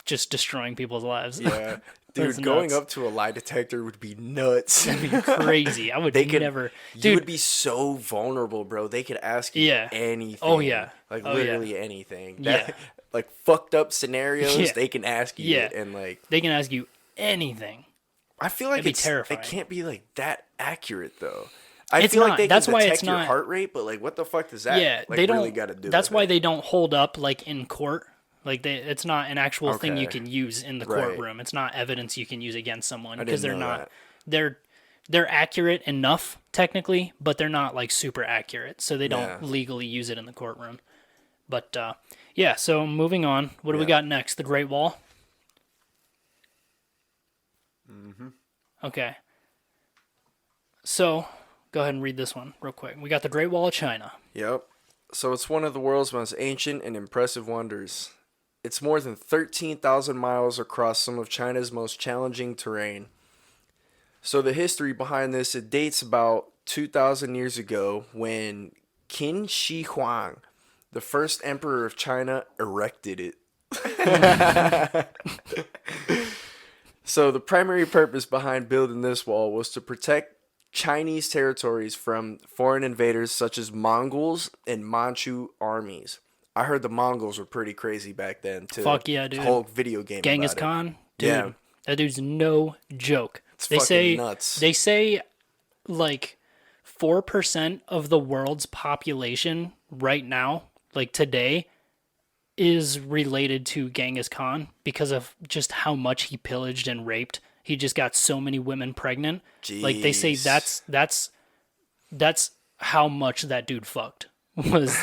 just destroying people's lives. Yeah. That's Dude, going nuts. up to a lie detector would be nuts. That'd be crazy. I would never. You Dude, would be so vulnerable, bro. They could ask you Yeah. anything. Oh, yeah. Like Oh, yeah. literally anything. Yeah. Like fucked up scenarios, Yeah. they can ask you Yeah. and like they can ask you anything. I feel like It'd be terrifying. it can't be like that accurate though. I It's feel not. like they That's can why detect it's your not- heart rate, but like what the fuck does that Yeah, like they don't. really got to do That's with why it? they don't hold up like in court. Like it's not an actual thing you Okay. can use in the Right. courtroom. It's not evidence you can use against someone I because didn't they're know not. that. They're accurate enough technically, but they're not like super accurate. So they don't Yeah. legally use it in the courtroom. But yeah. So moving on. What do we Yeah. got next? The Great Wall. Okay. So go ahead and read this one real quick. We got the Great Wall of China. Yep. So it's one of the world's most ancient and impressive wonders. It's more than 13,000 miles across some of China's most challenging terrain. So the history behind this, it dates about 2,000 years ago when Qin Shi Huang, the first emperor of China, erected it. So the primary purpose behind building this wall was to protect Chinese territories from foreign invaders such as Mongols and Manchu armies. I heard the Mongols were pretty crazy back then too. Fuck yeah, dude. Whole video game. Genghis about it. Khan, dude, Yeah. that dude's no joke. It's they fucking say nuts. They say like 4% of the world's population right now, like today, is related to Genghis Khan because of just how much he pillaged and raped. He just got so many women pregnant. Like they say Jeez. that's how much that dude fucked. Was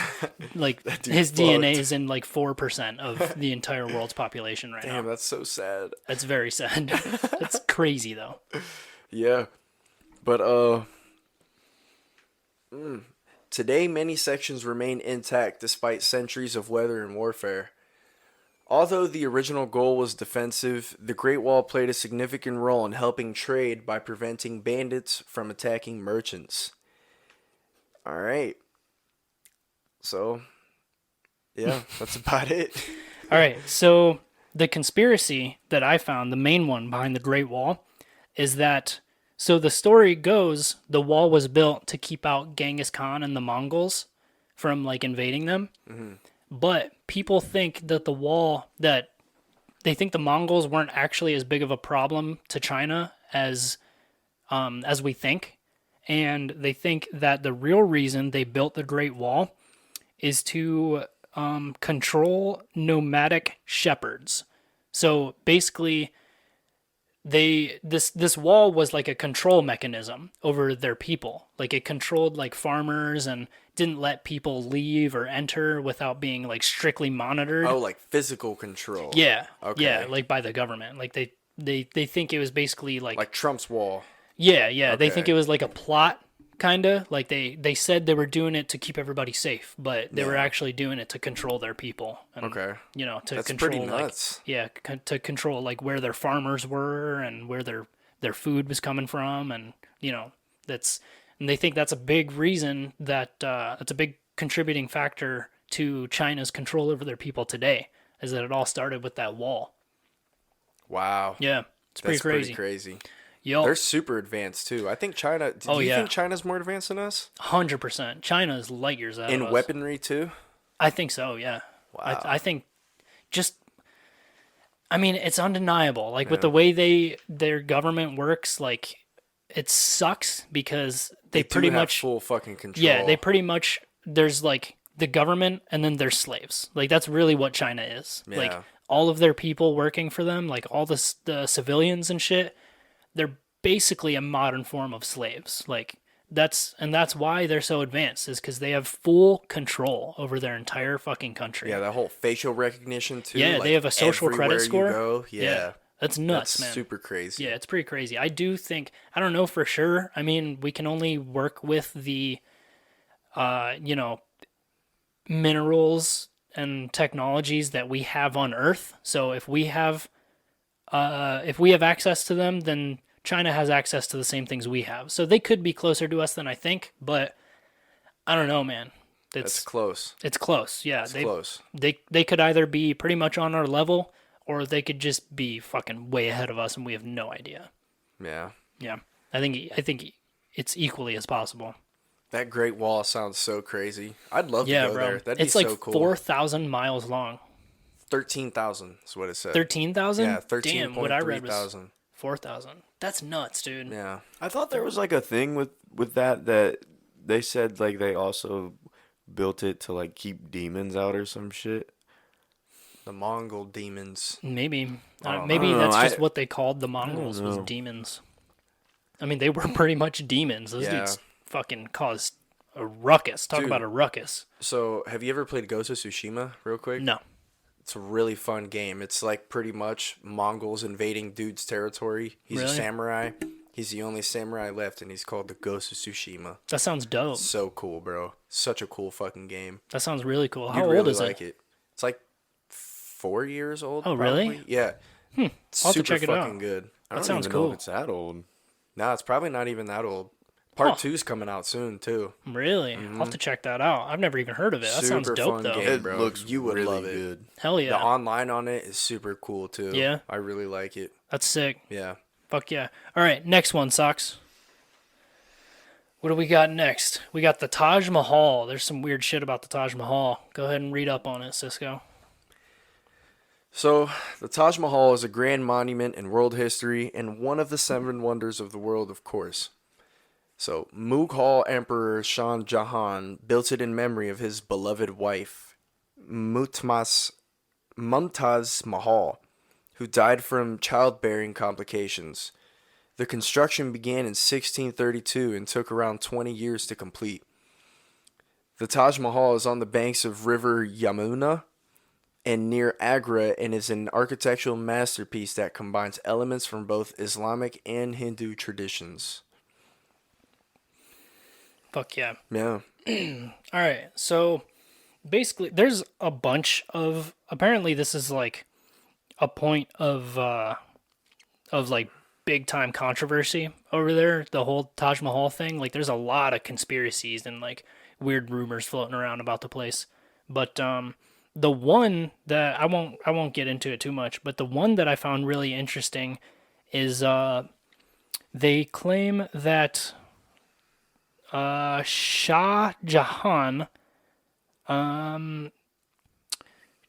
like dude his fucked. DNA is in like 4% of the entire world's population right now. Damn, that's so sad. That's very sad. That's crazy though. Yeah. But today many sections remain intact despite centuries of weather and warfare. Although the original goal was defensive, the Great Wall played a significant role in helping trade by preventing bandits from attacking merchants. All right. So, yeah, that's about it. All right. So the conspiracy that I found, the main one behind the Great Wall, is that so the story goes the wall was built to keep out Genghis Khan and the Mongols from like invading them. But people think that they think the Mongols weren't actually as big of a problem to China as we think. And they think that the real reason they built the Great Wall is to control nomadic shepherds. So basically, this wall was like a control mechanism over their people. Like it controlled like farmers and didn't let people leave or enter without being like strictly monitored. Oh, like physical control. Yeah, Okay. yeah, like by the government. Like they think it was basically Like Trump's wall. yeah. They think Okay. it was like a plot, kind of. Like they said they were doing it to keep everybody safe, but they were Yeah. actually doing it to control their people. And, Okay. You know, to That's control pretty like nuts. to control like where their farmers were and where their food was coming from, and you know and they think that's a big reason that's a big contributing factor to China's control over their people today, is that it all started with that wall. Wow. Yeah, it's pretty That's crazy. pretty crazy. Yo, They're super advanced too. I think China. Do Oh, you yeah. think China's more advanced than us 100%. China is light years ahead of in us. weaponry too? I think so. Yeah. Wow. I think just. I mean, it's undeniable. Like with the way their government works, like it sucks because they do pretty have much full fucking control. yeah, they pretty much there's like the government and then there's slaves. Like that's really what China is. Like Yeah. all of their people working for them, like all the civilians and shit, they're basically a modern form of slaves. Like that's why they're so advanced, is because they have full control over their entire fucking country. Yeah, that whole facial recognition too. Yeah, like, they have a social everywhere credit score. You go. Yeah. That's nuts, That's man. super crazy. Yeah, it's pretty crazy. I do think, I don't know for sure. I mean, we can only work with the, minerals and technologies that we have on Earth. So if we have access to them, then China has access to the same things we have. So they could be closer to us than I think, but I don't know, man. That's close. It's close. Yeah, It's close. They could either be pretty much on our level, or they could just be fucking way ahead of us and we have no idea. Yeah. Yeah, I think it's equally as possible. That Great Wall sounds so crazy. I'd love to Yeah, go bro. there. That'd It's be like so cool. 4,000 miles long. 13,000 is what it said. 13,000? Yeah, Damn, what I 13.3 read was thousand. 4,000. That's nuts, dude. Yeah. I thought there was like a thing with that they said like they also built it to like keep demons out or some shit. The Mongol demons. Maybe. don't Maybe know. that's I- just what they called the Mongols was know. demons. I mean, they were pretty much demons. Those Yeah. dudes fucking caused a ruckus. Talk Dude. about a ruckus. So, have you ever played Ghost of Tsushima real quick? No. It's a really fun game. It's like pretty much Mongols invading dude's territory. He's a Really? samurai. He's the only samurai left, and he's called the Ghost of Tsushima. That sounds dope. So cool, bro. Such a cool fucking game. That sounds really cool. How You'd old really is like it? it. It's like 4 years old. Oh, really? probably. Yeah. I'll have to Super check it fucking out. good. I That don't sounds even know cool. if it's that old. Nah, it's probably not even that old. Huh. Part 2's coming out soon too. Really? I'll have to check that out. I've never even heard of it. That sounds Super dope, fun though. game. It bro. looks You would really love it. good. Hell yeah. The online on it is super cool too. Yeah? I really like it. That's sick. Yeah. Fuck yeah. All right, next one, Socks. What do we got next? We got the Taj Mahal. There's some weird shit about the Taj Mahal. Go ahead and read up on it, Cisco. So, the Taj Mahal is a grand monument in world history and one of the 7 wonders of the world, of course. So, Mughal Emperor Shah Jahan built it in memory of his beloved wife, Mumtaz Mahal, who died from childbearing complications. The construction began in 1632 and took around 20 years to complete. The Taj Mahal is on the banks of River Yamuna and near Agra and is an architectural masterpiece that combines elements from both Islamic and Hindu traditions. Fuck yeah. Yeah. All right, so basically, there's a bunch of. Apparently, this is like a point of like big time controversy over there. The whole Taj Mahal thing. Like, there's a lot of conspiracies and like weird rumors floating around about the place. But the one that I won't get into it too much. But the one that I found really interesting is they claim that Shah Jahan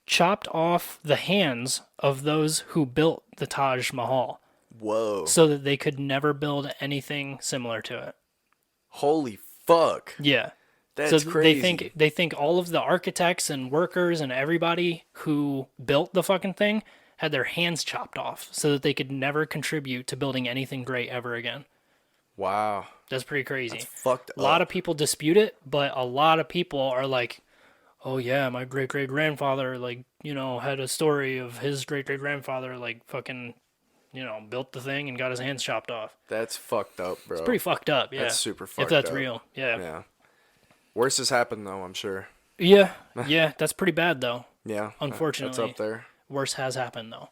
chopped off the hands of those who built the Taj Mahal Whoa. so that they could never build anything similar to it. Holy fuck. Yeah. That's so crazy. they think all of the architects and workers and everybody who built the fucking thing had their hands chopped off so that they could never contribute to building anything great ever again. Wow. That's pretty crazy. That's fucked up. A lot of people dispute it, but a lot of people are like, oh yeah, my great great grandfather, like, you know, had a story of his great great grandfather, like, fucking, you know, built the thing and got his hands chopped off. That's fucked up, bro. It's pretty fucked up, yeah. That's super if fucked that's up. real, yeah. Yeah. Worse has happened, though, I'm sure. Yeah, yeah, that's pretty bad, though. Yeah. Unfortunately. That's up there. Worse has happened, though.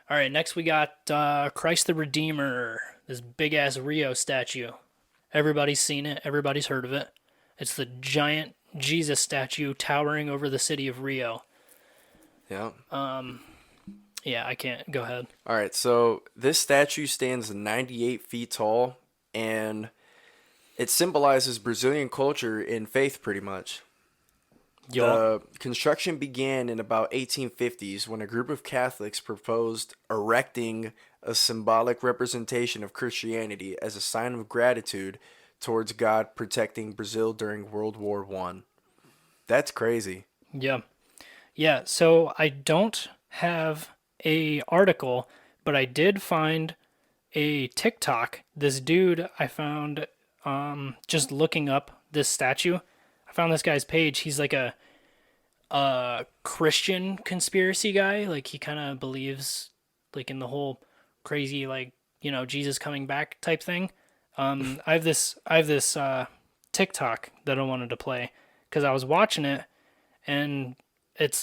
All right, next we got Christ the Redeemer, this big-ass Rio statue. Everybody's seen it. Everybody's heard of it. It's the giant Jesus statue towering over the city of Rio. Yeah. Yeah, I can't. Go ahead. All right, so this statue stands 98 feet tall, and it symbolizes Brazilian culture and faith, pretty much. The construction began in about 1850s when a group of Catholics proposed erecting a symbolic representation of Christianity as a sign of gratitude towards God protecting Brazil during World War I. That's crazy. Yeah. Yeah, so I don't have a article, but I did find a TikTok. This dude I found just looking up this statue. I found this guy's page. He's like a Christian conspiracy guy. Like, he kind of believes like in the whole crazy, like, you know, Jesus coming back type thing. I have this TikTok that I wanted to play because I was watching it, and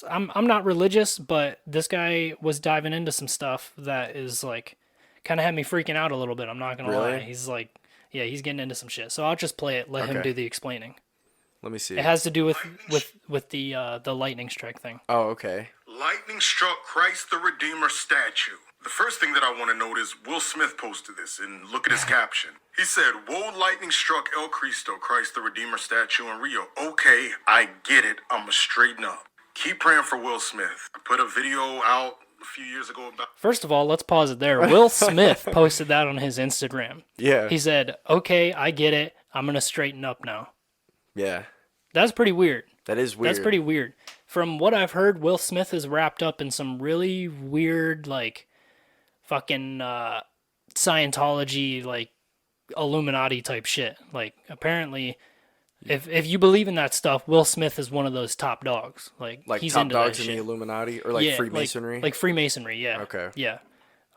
I'm not religious, but this guy was diving into some stuff that is like kind of had me freaking out a little bit. I'm not gonna Really? lie. He's like, yeah, he's getting into some shit. So I'll just play it. Let him Okay. do the explaining. Let me see. It has to do with the lightning strike thing. Oh, okay. Lightning struck Christ the Redeemer statue. The first thing that I want to note is Will Smith posted this, and look at his caption. He said, "Whoa, lightning struck El Cristo, Christ the Redeemer statue in Rio. Okay, I get it. I'ma straighten up." Keep praying for Will Smith. I put a video out a few years ago about... First of all, let's pause it there. Will Smith posted that on his Instagram. Yeah. He said, "Okay, I get it. I'm going to straighten up now." Yeah. That's pretty weird. That is weird. That's pretty weird. From what I've heard, Will Smith is wrapped up in some really weird, like, fucking Scientology, like, Illuminati type shit. Like, apparently, if you believe in that stuff, Will Smith is one of those top dogs. Like he's top into dogs that in the shit. Illuminati or like Yeah, Freemasonry. like Freemasonry, yeah. Okay. Yeah.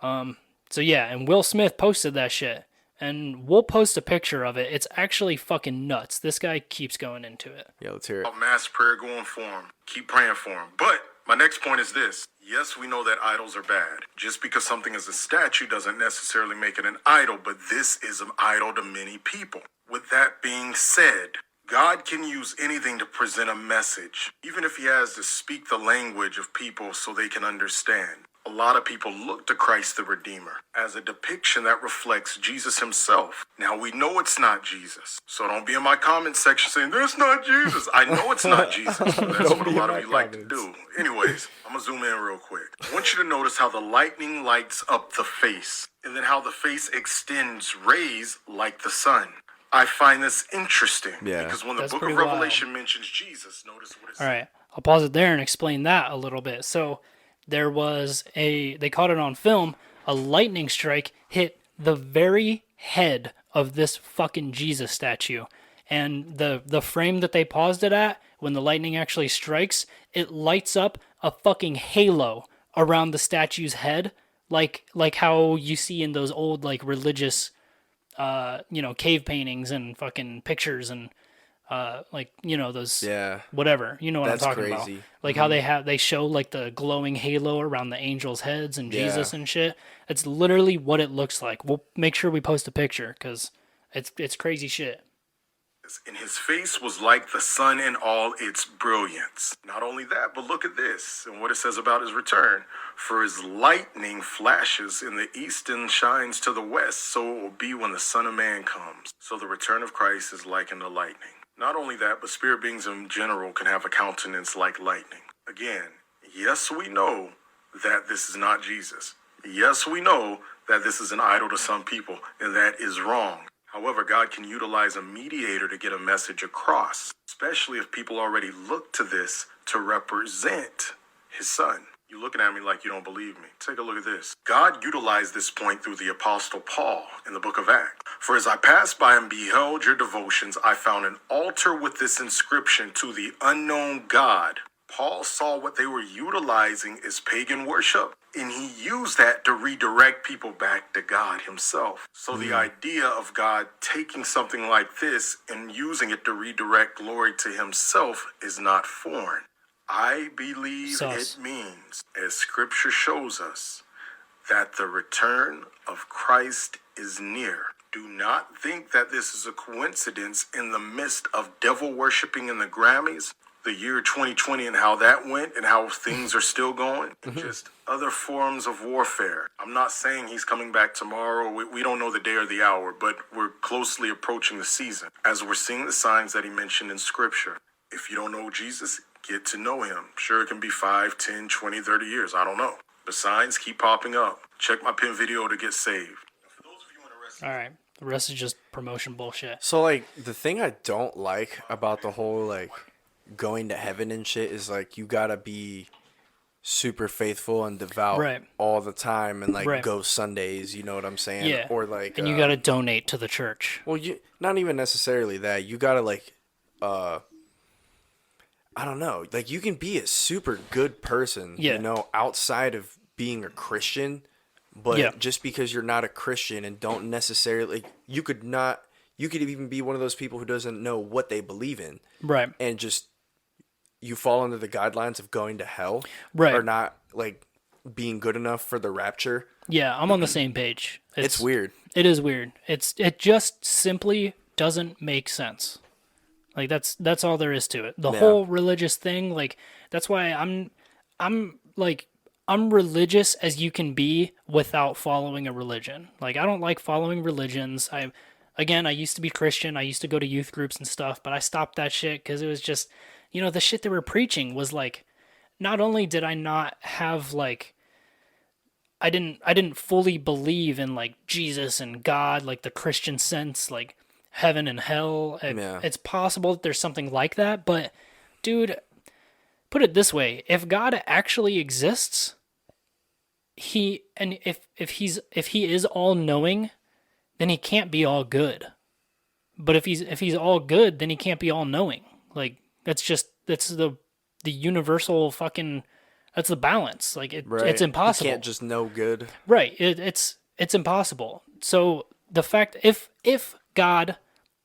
So yeah, and Will Smith posted that shit, and we'll post a picture of it. It's actually fucking nuts. This guy keeps going into it. Yeah, let's hear it. mass prayer going for him. Keep praying for him. But my next point is this. Yes, we know that idols are bad. Just because something is a statue doesn't necessarily make it an idol, but this is an idol to many people. With that being said, God can use anything to present a message, even if he has to speak the language of people so they can understand. A lot of people look to Christ the Redeemer as a depiction that reflects Jesus himself. Now, we know it's not Jesus, so don't be in my comment section saying, "That's not Jesus." I know it's not Jesus. That's what a lot of you like to do. Anyways, I'm going to zoom in real quick. I want you to notice how the lightning lights up the face, and then how the face extends rays like the sun. I find this interesting because when the That's book of pretty wild. Revelation mentions Jesus, notice what it says. All right, I'll pause it there and explain that a little bit. So there was they caught it on film, a lightning strike hit the very head of this fucking Jesus statue. And the frame that they paused it at, when the lightning actually strikes, it lights up a fucking halo around the statue's head, like how you see in those old like religious cave paintings and fucking pictures and those whatever, you know what That's I'm talking crazy. about. Like how they show like the glowing halo around the angels' heads and Jesus and shit. It's literally what it looks like. We'll make sure we post a picture because it's crazy shit. And his face was like the sun in all its brilliance. Not only that, but look at this and what it says about his return. For his lightning flashes in the east and shines to the west, so it will be when the Son of Man comes. So the return of Christ is likened to lightning. Not only that, but spirit beings in general can have a countenance like lightning. Again, yes, we know that this is not Jesus. Yes, we know that this is an idol to some people, and that is wrong. However, God can utilize a mediator to get a message across, especially if people already look to this to represent his son. You're looking at me like you don't believe me. Take a look at this. God utilized this point through the Apostle Paul in the book of Acts. For as I passed by and beheld your devotions, I found an altar with this inscription, "To the unknown God." Paul saw what they were utilizing as pagan worship, and he used that to redirect people back to God himself. So the idea of God taking something like this and using it to redirect glory to himself is not foreign. I believe it means, as scripture shows us, that the return of Christ is near. Do not think that this is a coincidence in the midst of devil worshiping in the Grammys, the year 2020 and how that went and how things are still going. Just other forms of warfare. I'm not saying he's coming back tomorrow. We don't know the day or the hour, but we're closely approaching the season as we're seeing the signs that he mentioned in scripture. If you don't know Jesus, get to know him. Sure, it can be 5, 10, 20, 30 years. I don't know. The signs keep popping up. Check my pin video to get saved. For those of you interested, All right, the rest is just promotion bullshit. So like the thing I don't like about the whole like going to heaven and shit is like you gotta be super faithful and devout all the time and like go Sundays, you know what I'm saying? Yeah. Or like And you gotta donate to the church. well, you not even necessarily that. You gotta like I don't know. Like you can be a super good person, you know, outside of being a Christian, but just because you're not a Christian and don't necessarily you could even be one of those people who doesn't know what they believe in. Right. And just you fall under the guidelines of going to hell. Right. Or not like being good enough for the rapture. Yeah, I'm on the same page. It's weird. It is weird. It just simply doesn't make sense. Like that's all there is to it. The whole religious thing, like that's why I'm like, I'm religious as you can be without following a religion. Like, I don't like following religions. Again, I used to be Christian. I used to go to youth groups and stuff, but I stopped that shit because it was just, the shit they were preaching was like, not only did I not have like, I didn't fully believe in like Jesus and God, like the Christian sense, like heaven and hell. It's possible that there's something like that, but dude, put it this way: if God actually exists, if he is all knowing, then he can't be all good. But if he's all good, then he can't be all knowing. Like that's the universal fucking. That's the balance. Like it's impossible. You can't just know good. Right. It's impossible. So the fact if God,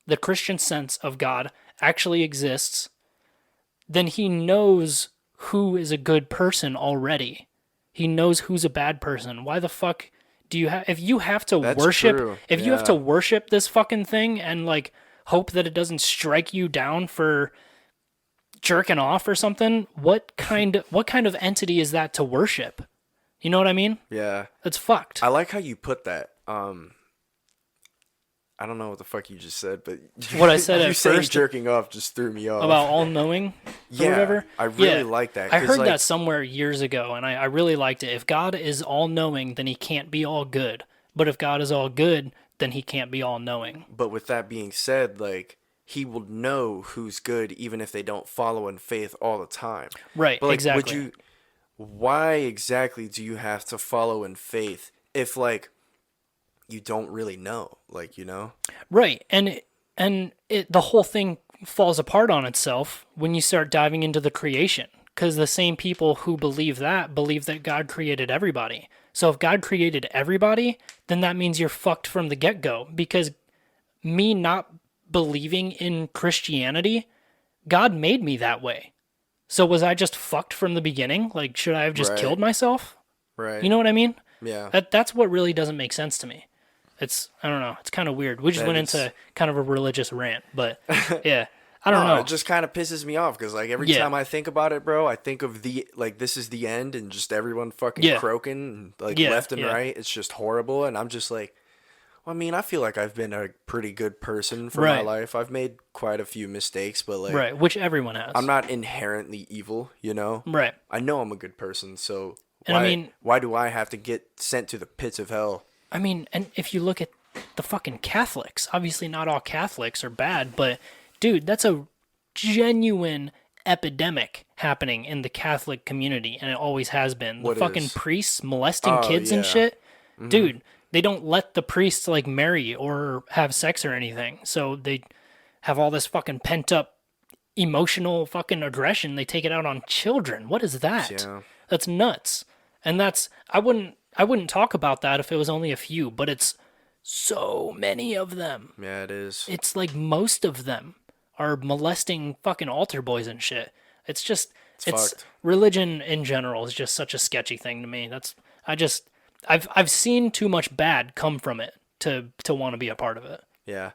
the Christian sense of God, actually exists, then he knows who is a good person already. He knows who's a bad person. Why the fuck do you have if you have to That's worship true. you have to worship this fucking thing and like hope that it doesn't strike you down for jerking off or something, what kind of entity is that to worship? You know what I mean? Yeah. That's fucked. I like how you put that. I don't know what the fuck you just said, but What I said you at saying first jerking off just threw me off. about all knowing or whatever. I really like that. I 'cause, heard like, that somewhere years ago, and I really liked it. If God is all knowing, then he can't be all good. But if God is all good, then he can't be all knowing. But with that being said, like he will know who's good even if they don't follow in faith all the time. Right, But like, exactly. why exactly do you have to follow in faith if like you don't really know, like, Right, and the whole thing falls apart on itself when you start diving into the creation, because the same people who believe that God created everybody. So if God created everybody, then that means you're fucked from the get-go, because me not believing in Christianity, God made me that way. So was I just fucked from the beginning? Like, should I have just Right. killed myself? Right. You know what I mean? Yeah. That's what really doesn't make sense to me. I don't know. It's kind of weird. We just went into kind of a religious rant, but yeah, I don't know. It just kind of pisses me off because like every time I think about it, bro, I think of this is the end and just everyone fucking croaking like left and right. It's just horrible, and I'm just like, well, I mean, I feel like I've been a pretty good person for my life. I've made quite a few mistakes, but like, which everyone has. I'm not inherently evil, Right. I know I'm a good person, so And why do I have to get sent to the pits of hell? I mean, and if you look at the fucking Catholics, obviously not all Catholics are bad, but dude, that's a genuine epidemic happening in the Catholic community, and it always has been. The fucking priests molesting kids and shit. Mm-hmm. Dude, they don't let the priests like marry or have sex or anything. So they have all this fucking pent up emotional fucking aggression. They take it out on children. What is that? Yeah. That's nuts. And I wouldn't talk about that if it was only a few, but it's so many of them. Yeah, it is. It's like most of them are molesting fucking altar boys and shit. It's just it's fucked. Religion in general is just such a sketchy thing to me. I've seen too much bad come from it to want to be a part of it. Yeah.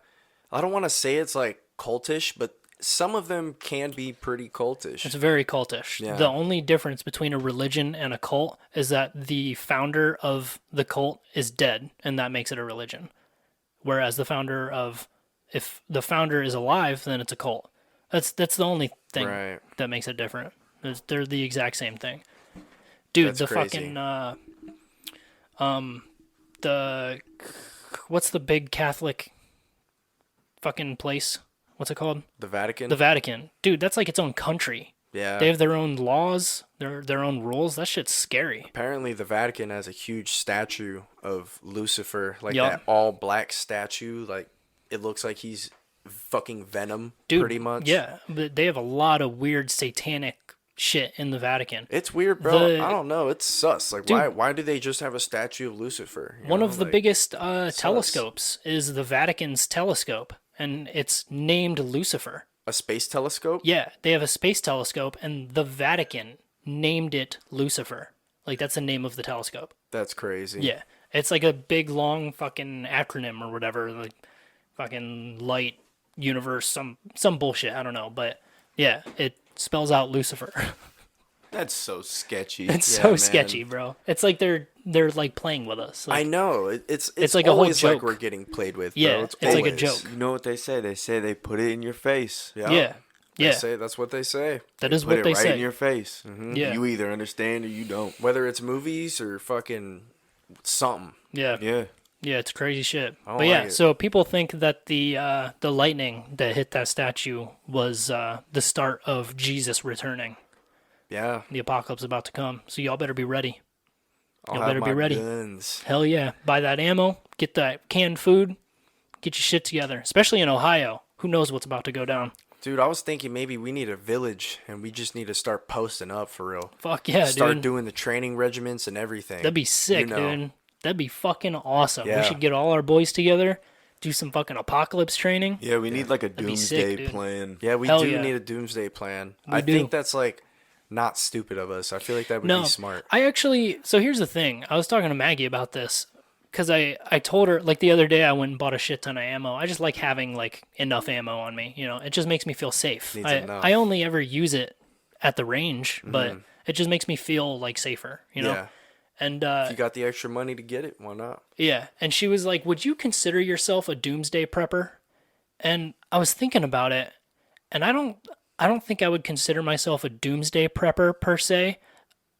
I don't want to say it's like cultish, but some of them can be pretty cultish. It's very cultish. Yeah. The only difference between a religion and a cult is that the founder of the cult is dead, and that makes it a religion. Whereas if the founder is alive, then it's a cult. That's the only thing that makes it different. They're the exact same thing. Dude, That's the crazy. fucking what's the big Catholic fucking place? What's it called? The Vatican? The Vatican. Dude, that's like its own country. Yeah. They have their own laws, their own rules. That shit's scary. Apparently, the Vatican has a huge statue of Lucifer, like Yup. that all black statue. Like it looks like he's fucking Venom, Dude, pretty much. Yeah, but they have a lot of weird satanic shit in the Vatican. It's weird, bro. The- I don't know. It's sus. Like, Dude. why do they just have a statue of Lucifer? You One know? of the Like, biggest telescopes is the Vatican's telescope, and it's named Lucifer. a space telescope. Yeah, they have a space telescope, and the Vatican named it Lucifer. Like, that's the name of the telescope. That's crazy. Yeah, it's like a big, long fucking acronym or whatever, like fucking light universe, some bullshit, I don't know. But yeah, it spells out Lucifer. That's so sketchy. It's Yeah, so man. sketchy, bro. It's like they're like playing with us. Like, I know. It's like a whole always like joke. we're getting played with, Yeah, bro. it's like a always. joke. You know what they say? They say they put it in your face. Yeah. They Yeah. say that's what they say. That is Put what it they right say. in your face. Yeah. You either understand or you don't. Whether it's movies or fucking something. Yeah. Yeah. Yeah, it's crazy shit. I don't But yeah, like it. so people think that the lightning that hit that statue was the start of Jesus returning. Yeah. The apocalypse about to come. So y'all better be ready. I'll Y'all have better be my ready. guns. Hell yeah. Buy that ammo, get that canned food, get your shit together. Especially in Ohio. Who knows what's about to go down? Dude, I was thinking maybe we need a village and we just need to start posting up for real. Fuck yeah, Start dude. doing the training regiments and everything. That'd be sick, You know. dude. That'd be fucking awesome. We Yeah. should get all our boys together, do some fucking apocalypse training. Yeah, we need like a be sick, doomsday dude. plan. Yeah, we Hell do yeah. need a doomsday plan. We I do. think that's like not stupid of us. I feel like that would No, be smart. I actually. So here's the thing. I was talking to Maggie about this because I told her like the other day I went and bought a shit ton of ammo. I just like having like enough ammo on me. You know, it just makes me feel safe. Needs I enough. I only ever use it at the range, but it just makes me feel like safer. You know. Yeah. And If you got the extra money to get it, why not? yeah, and she was like, "Would you consider yourself a doomsday prepper?" And I was thinking about it, and I don't think I would consider myself a doomsday prepper per se,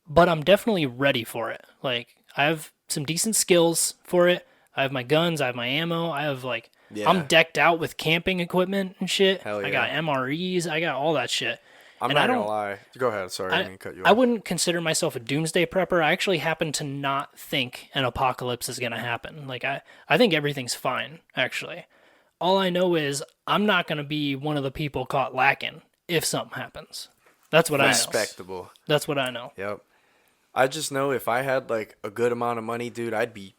but I'm definitely ready for it. Like I have some decent skills for it. I have my guns, I have my ammo, I have like Yeah. I'm decked out with camping equipment and shit. Hell I got yeah. MREs, I got all that shit. I'm And not I gonna don't- lie. Go ahead. Sorry, I didn't cut you I off. wouldn't consider myself a doomsday prepper. I actually happen to not think an apocalypse is going to happen. Like I think everything's fine, actually. All I know is I'm not going to be one of the people caught lacking if something happens. That's what I know. Respectable. That's what I know. Yep. I just know if I had like a good amount of money, dude, I'd be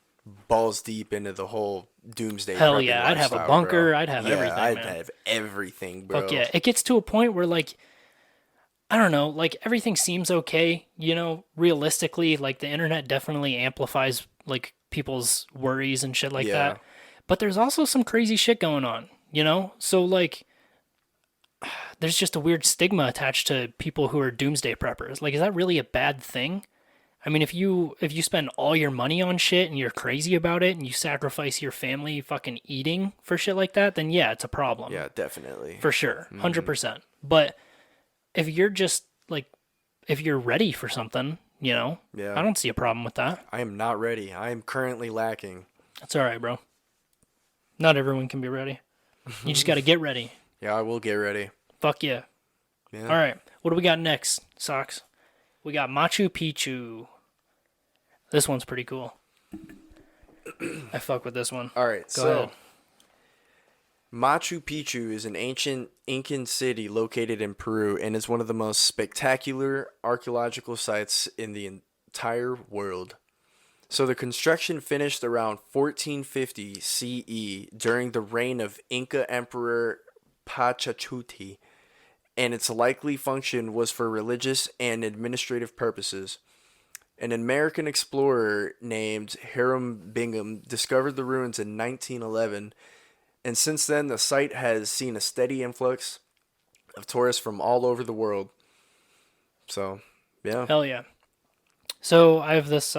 balls deep into the whole doomsday. Hell prepping yeah, I'd have a lifestyle, bunker, bro. I'd have Yeah, everything, I'd man. have everything, bro. Fuck yeah. It gets to a point where like I don't know, like everything seems okay, you know, realistically, like the internet definitely amplifies like people's worries and shit like Yeah. that. But there's also some crazy shit going on, you know? So like there's just a weird stigma attached to people who are doomsday preppers. Like is that really a bad thing? I mean, if you spend all your money on shit and you're crazy about it and you sacrifice your family fucking eating for shit like that, then yeah, it's a problem. Yeah, definitely. For sure. Mm-hmm. 100%. But if you're just like if you're ready for something, you know, Yeah. I don't see a problem with that. I am not ready. I am currently lacking. That's all right, bro. Not everyone can be ready. You just got to get ready. Yeah, I will get ready. Fuck yeah. Yeah. All right. What do we got next, Socks? We got Machu Picchu. This one's pretty cool. I fuck with this one. All right. Go so ahead. Machu Picchu is an ancient Incan city located in Peru and is one of the most spectacular archaeological sites in the entire world. So the construction finished around 1450 CE during the reign of Inca Emperor Pachacuti, and its likely function was for religious and administrative purposes. An American explorer named Hiram Bingham discovered the ruins in 1911, and since then the site has seen a steady influx of tourists from all over the world. So, yeah. Hell yeah. So I have this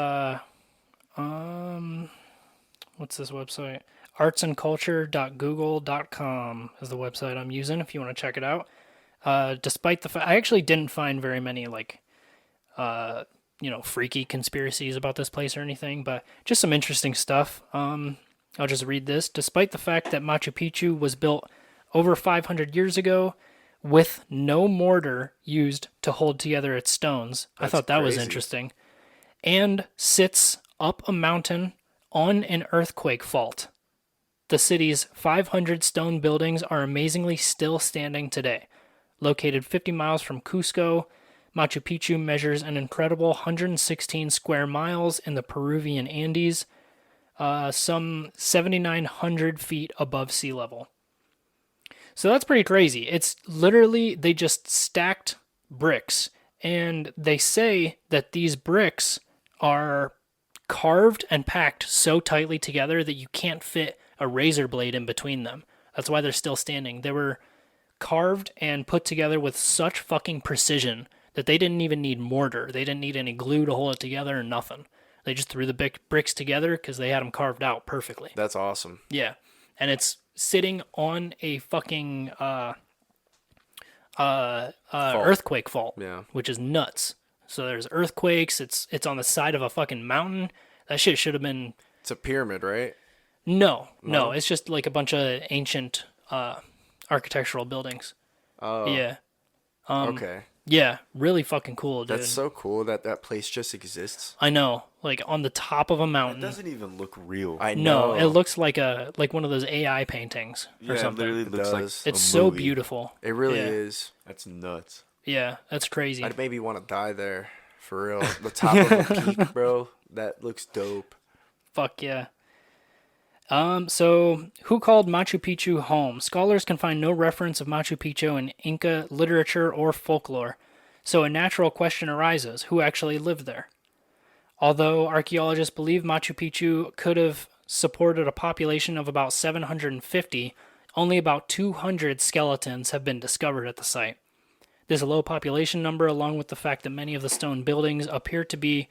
what's this website? artsandculture.google.com is the website I'm using if you want to check it out. Despite the fact I actually didn't find very many like freaky conspiracies about this place or anything, but just some interesting stuff. I'll just read this. Despite the fact that Machu Picchu was built over 500 years ago with no mortar used to hold together its stones, I thought that was crazy. interesting, and sits up a mountain on an earthquake fault. The city's 500 stone buildings are amazingly still standing today. Located 50 miles from Cusco, Machu Picchu measures an incredible 116 square miles in the Peruvian Andes, some 7,900 feet above sea level. So that's pretty crazy. It's literally, they just stacked bricks, and they say that these bricks are carved and packed so tightly together that you can't fit a razor blade in between them. That's why they're still standing. They were carved and put together with such fucking precision that they didn't even need mortar. They didn't need any glue to hold it together or nothing. They just threw the bricks together because they had them carved out perfectly. That's awesome. Yeah. And it's sitting on a fucking earthquake fault, Yeah. which is nuts. So there's earthquakes. It's on the side of a fucking mountain. That shit should have been... It's a pyramid, right? No. It's just like a bunch of ancient architectural buildings. Oh. Yeah. Okay. Yeah, really fucking cool, dude. That's so cool that that place just exists. I know, like on the top of a It mountain. doesn't even look real. I No, know. it looks like one of those AI paintings or yeah, it something. literally It looks like does. It's a so movie. beautiful. It really Yeah. is. That's nuts. Yeah, that's crazy. I'd maybe want to die there for real. The top of the peak, bro. That looks dope. Fuck yeah. So who called Machu Picchu home? Scholars can find no reference of Machu Picchu in Inca literature or folklore. So a natural question arises, who actually lived there? Although archaeologists believe Machu Picchu could have supported a population of about 750, only about 200 skeletons have been discovered at the site. This low population number, along with the fact that many of the stone buildings appear to be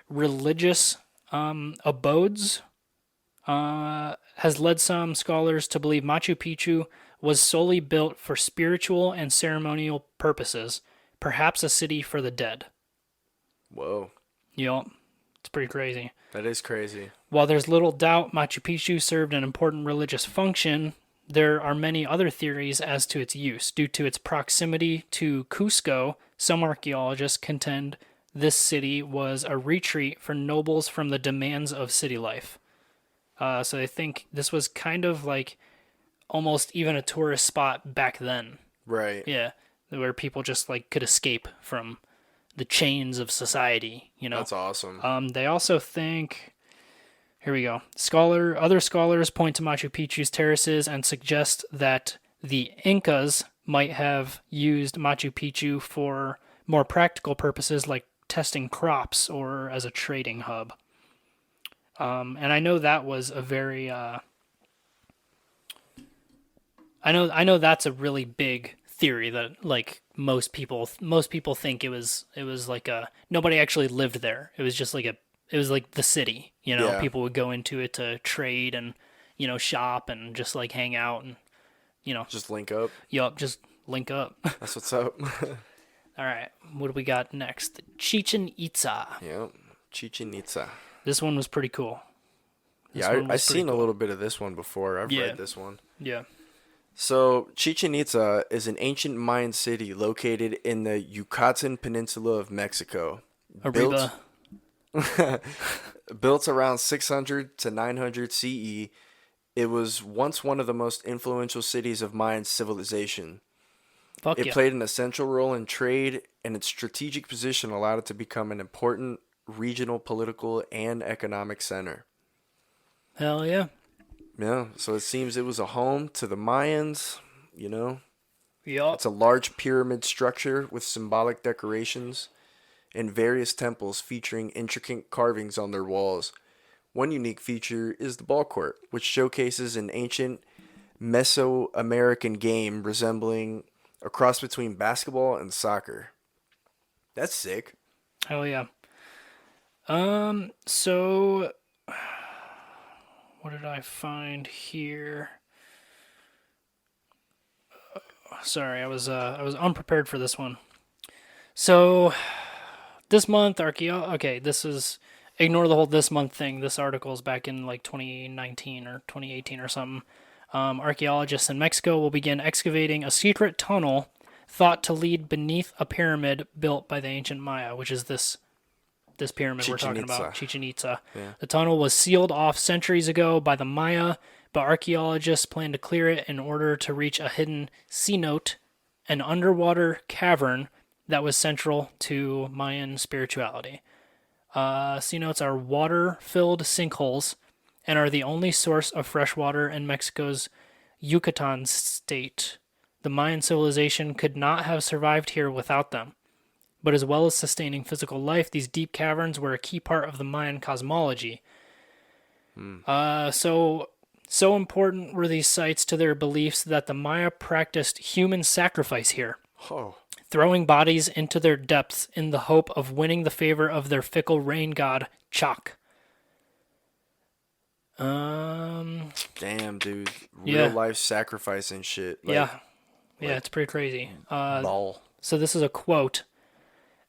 religious abodes, has led some scholars to believe Machu Picchu was solely built for spiritual and ceremonial purposes, perhaps a city for the dead. Whoa. Yup, it's pretty crazy. That is crazy. While there's little doubt Machu Picchu served an important religious function, there are many other theories as to its use. Due to its proximity to Cusco, some archaeologists contend this city was a retreat for nobles from the demands of city life. So they think this was kind of like almost even a tourist spot back then. Right. Yeah, where people just like could escape from the chains of society, you know. That's awesome. They also think, here we go. Other scholars point to Machu Picchu's terraces and suggest that the Incas might have used Machu Picchu for more practical purposes like testing crops or as a trading hub. And I know that was a very, I know that's a really big theory that like most people think it was like nobody actually lived there. It was just like it was like the city, you know. Yeah. People would go into it to trade and, you know, shop and just like hang out and, you know, Just link up. just link up. That's what's up. All right, what do we got next? Chichen Itza. Yep. Chichen Itza. This one was pretty cool. This Yeah, one I've was pretty seen a cool. little bit of this one before. I've Yeah. read this one. Yeah. So, Chichen Itza is an ancient Mayan city located in the Yucatan Peninsula of Mexico. Arriba. Built around 600 to 900 CE, it was once one of the most influential cities of Mayan civilization. Fuck It yeah. played an essential role in trade, and its strategic position allowed it to become an important regional political and economic center. Hell yeah. Yeah, so it seems it was a home to the Mayans, you know. Yup. It's a large pyramid structure with symbolic decorations and various temples featuring intricate carvings on their walls. One unique feature is the ball court, which showcases an ancient Mesoamerican game resembling a cross between basketball and soccer. That's sick. Hell yeah. So what did I find here? Sorry, I was unprepared for this one. So this month, this is, ignore the whole this month thing. This article is back in like 2019 or 2018 or something. Archaeologists in Mexico will begin excavating a secret tunnel thought to lead beneath a pyramid built by the ancient Maya, which is this pyramid we're Chichen talking about, Itza. Chichen Itza. Yeah. The tunnel was sealed off centuries ago by the Maya, but archaeologists plan to clear it in order to reach a hidden cenote, an underwater cavern that was central to Mayan spirituality. Cenotes are water-filled sinkholes and are the only source of fresh water in Mexico's Yucatan state. The Mayan civilization could not have survived here without them. But as well as sustaining physical life, these deep caverns were a key part of the Mayan cosmology. So important were these sites to their beliefs that the Maya practiced human sacrifice here. Oh, throwing bodies into their depths in the hope of winning the favor of their fickle rain god, Chak. Damn, dude. Yeah. Real life sacrifice and shit. Like, Yeah, it's pretty crazy. Lol. So this is a quote.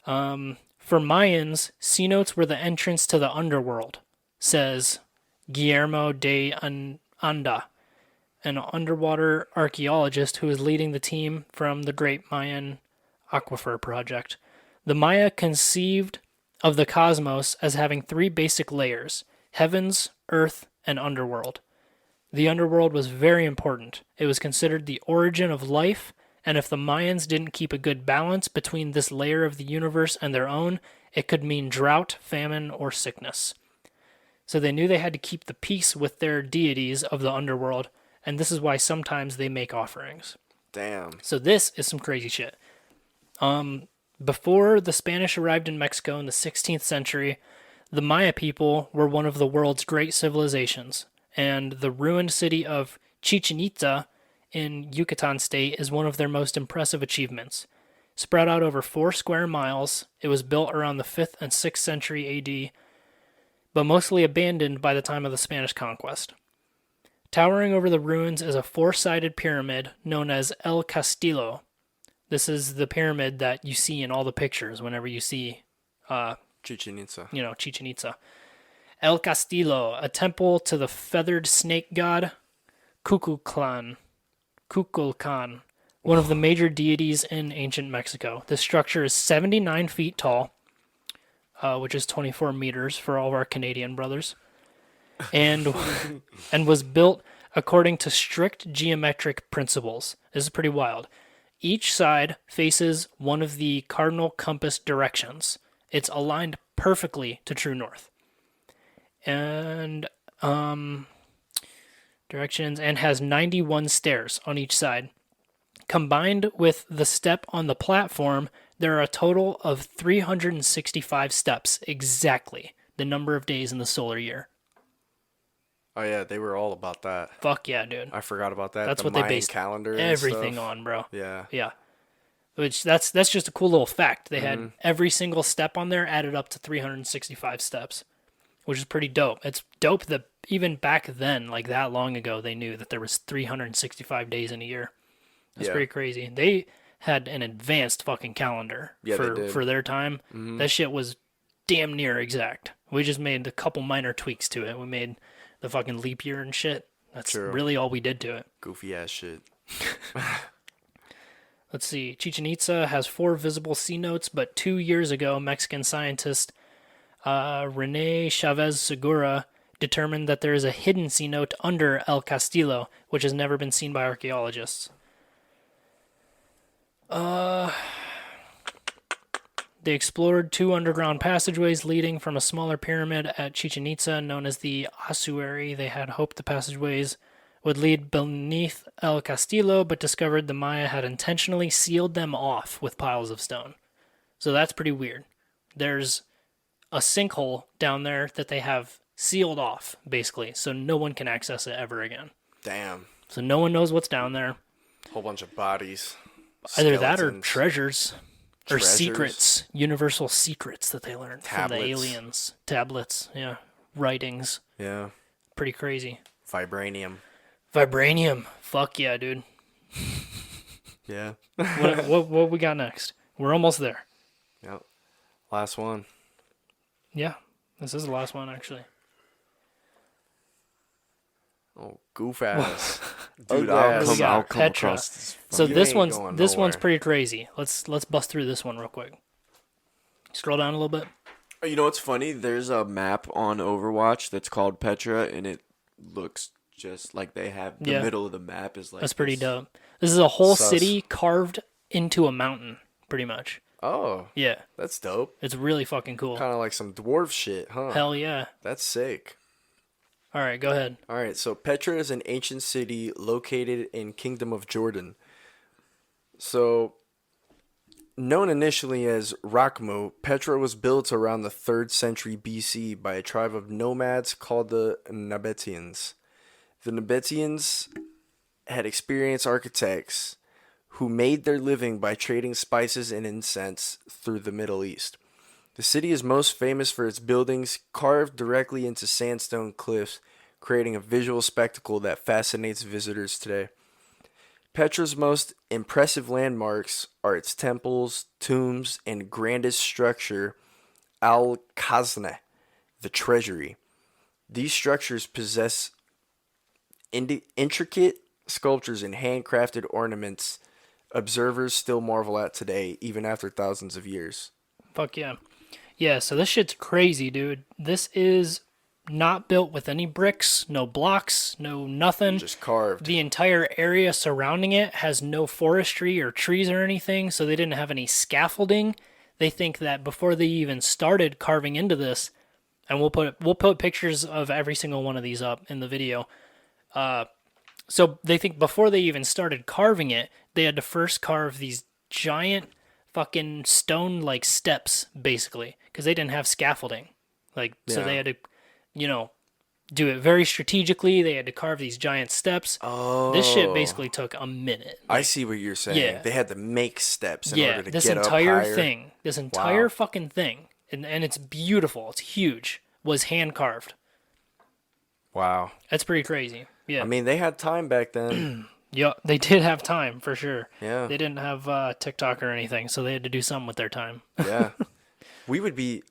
For Mayans, cenotes were the entrance to the underworld, says Guillermo de Anda, an underwater archaeologist who is leading the team from the Great Mayan Aquifer Project. The Maya conceived of the cosmos as having three basic layers: heavens, earth, and underworld. The underworld was very important. It was considered the origin of life, and if the Mayans didn't keep a good balance between this layer of the universe and their own, it could mean drought, famine, or sickness. So they knew they had to keep the peace with their deities of the underworld, and this is why sometimes they make offerings. Damn. So this is some crazy shit. Before the Spanish arrived in Mexico in the 16th century, the Maya people were one of the world's great civilizations, and the ruined city of Chichen Itza in Yucatan State is one of their most impressive achievements. Spread out over 4 square miles, it was built around the 5th and 6th century AD, but mostly abandoned by the time of the Spanish conquest. Towering over the ruins is a 4-sided pyramid known as El Castillo. This is the pyramid that you see in all the pictures whenever you see, Chichen Itza. Chichen Itza. El Castillo, a temple to the feathered snake god Kukulkan, one of the major deities in ancient Mexico. This structure is 79 feet tall, which is 24 meters for all of our Canadian brothers, and was built according to strict geometric principles. This is pretty wild. Each side faces one of the cardinal compass directions. It's aligned perfectly to true north. And directions, and has 91 stairs on each side. Combined with the step on the platform, there are a total of 365 steps, exactly the number of days in the solar year. Oh yeah, they were all about that. Fuck yeah, dude. I forgot about that. That's the what they Mayan based calendar and everything stuff. on, bro. Yeah. Yeah. Which that's just a cool little fact. They had every single step on there added up to 365 steps, which is pretty dope. It's dope that even back then, like that long ago, they knew that there was 365 days in a year. That's pretty crazy. They had an advanced fucking calendar for their time. That shit was damn near exact. We just made a couple minor tweaks to it. We made the fucking leap year and shit. That's really all we did to it. Goofy ass shit. Let's see. Chichen Itza has 4 visible cenotes, but 2 years ago, Mexican scientist Rene Chavez Segura determined that there is a hidden cenote under El Castillo, which has never been seen by archaeologists. They explored 2 underground passageways leading from a smaller pyramid at Chichen Itza known as the ossuary. They had hoped the passageways would lead beneath El Castillo, but discovered the Maya had intentionally sealed them off with piles of stone. So that's pretty weird. There's a sinkhole down there that they have sealed off, basically, so no one can access it ever again. Damn. So no one knows what's down there. Whole bunch of bodies. Either that or Skeletons. treasures. Or Treasures? secrets. Universal secrets that they learned from the Tablets. aliens. Tablets, yeah. Writings. Yeah. Pretty crazy. Vibranium. Vibranium. Fuck yeah, dude. Yeah. What we got next? We're almost there. Yep. Last one. Yeah. This is the last one, actually. Oh, goof ass. Dude, Ugly I'll ass. come, got I'll come Petra. across this. So You this ain't one's going one's nowhere. pretty crazy. Let's bust through this one real quick. Scroll down a little bit. You know what's funny? There's a map on Overwatch that's called Petra, and it looks just like they have the Yeah. middle of the map is like That's pretty this. dope. This is a whole Sus. city carved into a mountain, pretty much. Oh, Yeah. that's dope. It's really fucking cool. Kind of like some dwarf shit, huh? Hell yeah. That's sick. All right, go ahead. All right, so Petra is an ancient city located in Kingdom of Jordan. So, known initially as Rakhmu, Petra was built around the 3rd century BC by a tribe of nomads called the Nabateans. The Nabateans had experienced architects who made their living by trading spices and incense through the Middle East. The city is most famous for its buildings carved directly into sandstone cliffs, creating a visual spectacle that fascinates visitors today. Petra's most impressive landmarks are its temples, tombs, and grandest structure, Al-Khazna, the treasury. These structures possess intricate sculptures and handcrafted ornaments observers still marvel at today, even after thousands of years. Fuck yeah. Yeah, so this shit's crazy, dude. This is not built with any bricks, no blocks, no nothing. Just carved. The entire area surrounding it has no forestry or trees or anything, so they didn't have any scaffolding. They think that before they even started carving into this, and we'll put pictures of every single one of these up in the video. So they think before they even started carving it, they had to first carve these giant fucking stone like steps, basically, because they didn't have scaffolding. So they had to, do it very strategically. They had to carve these giant steps. Oh. This shit basically took a minute. I see what you're saying. Yeah. They had to make steps in order to this get up entire higher. thing, this entire fucking thing, and it's beautiful, it's huge, was hand carved. Wow. That's pretty crazy. Yeah. I mean, they had time back then. Yeah, they did have time for sure. Yeah. They didn't have TikTok or anything, so they had to do something with their time. Yeah.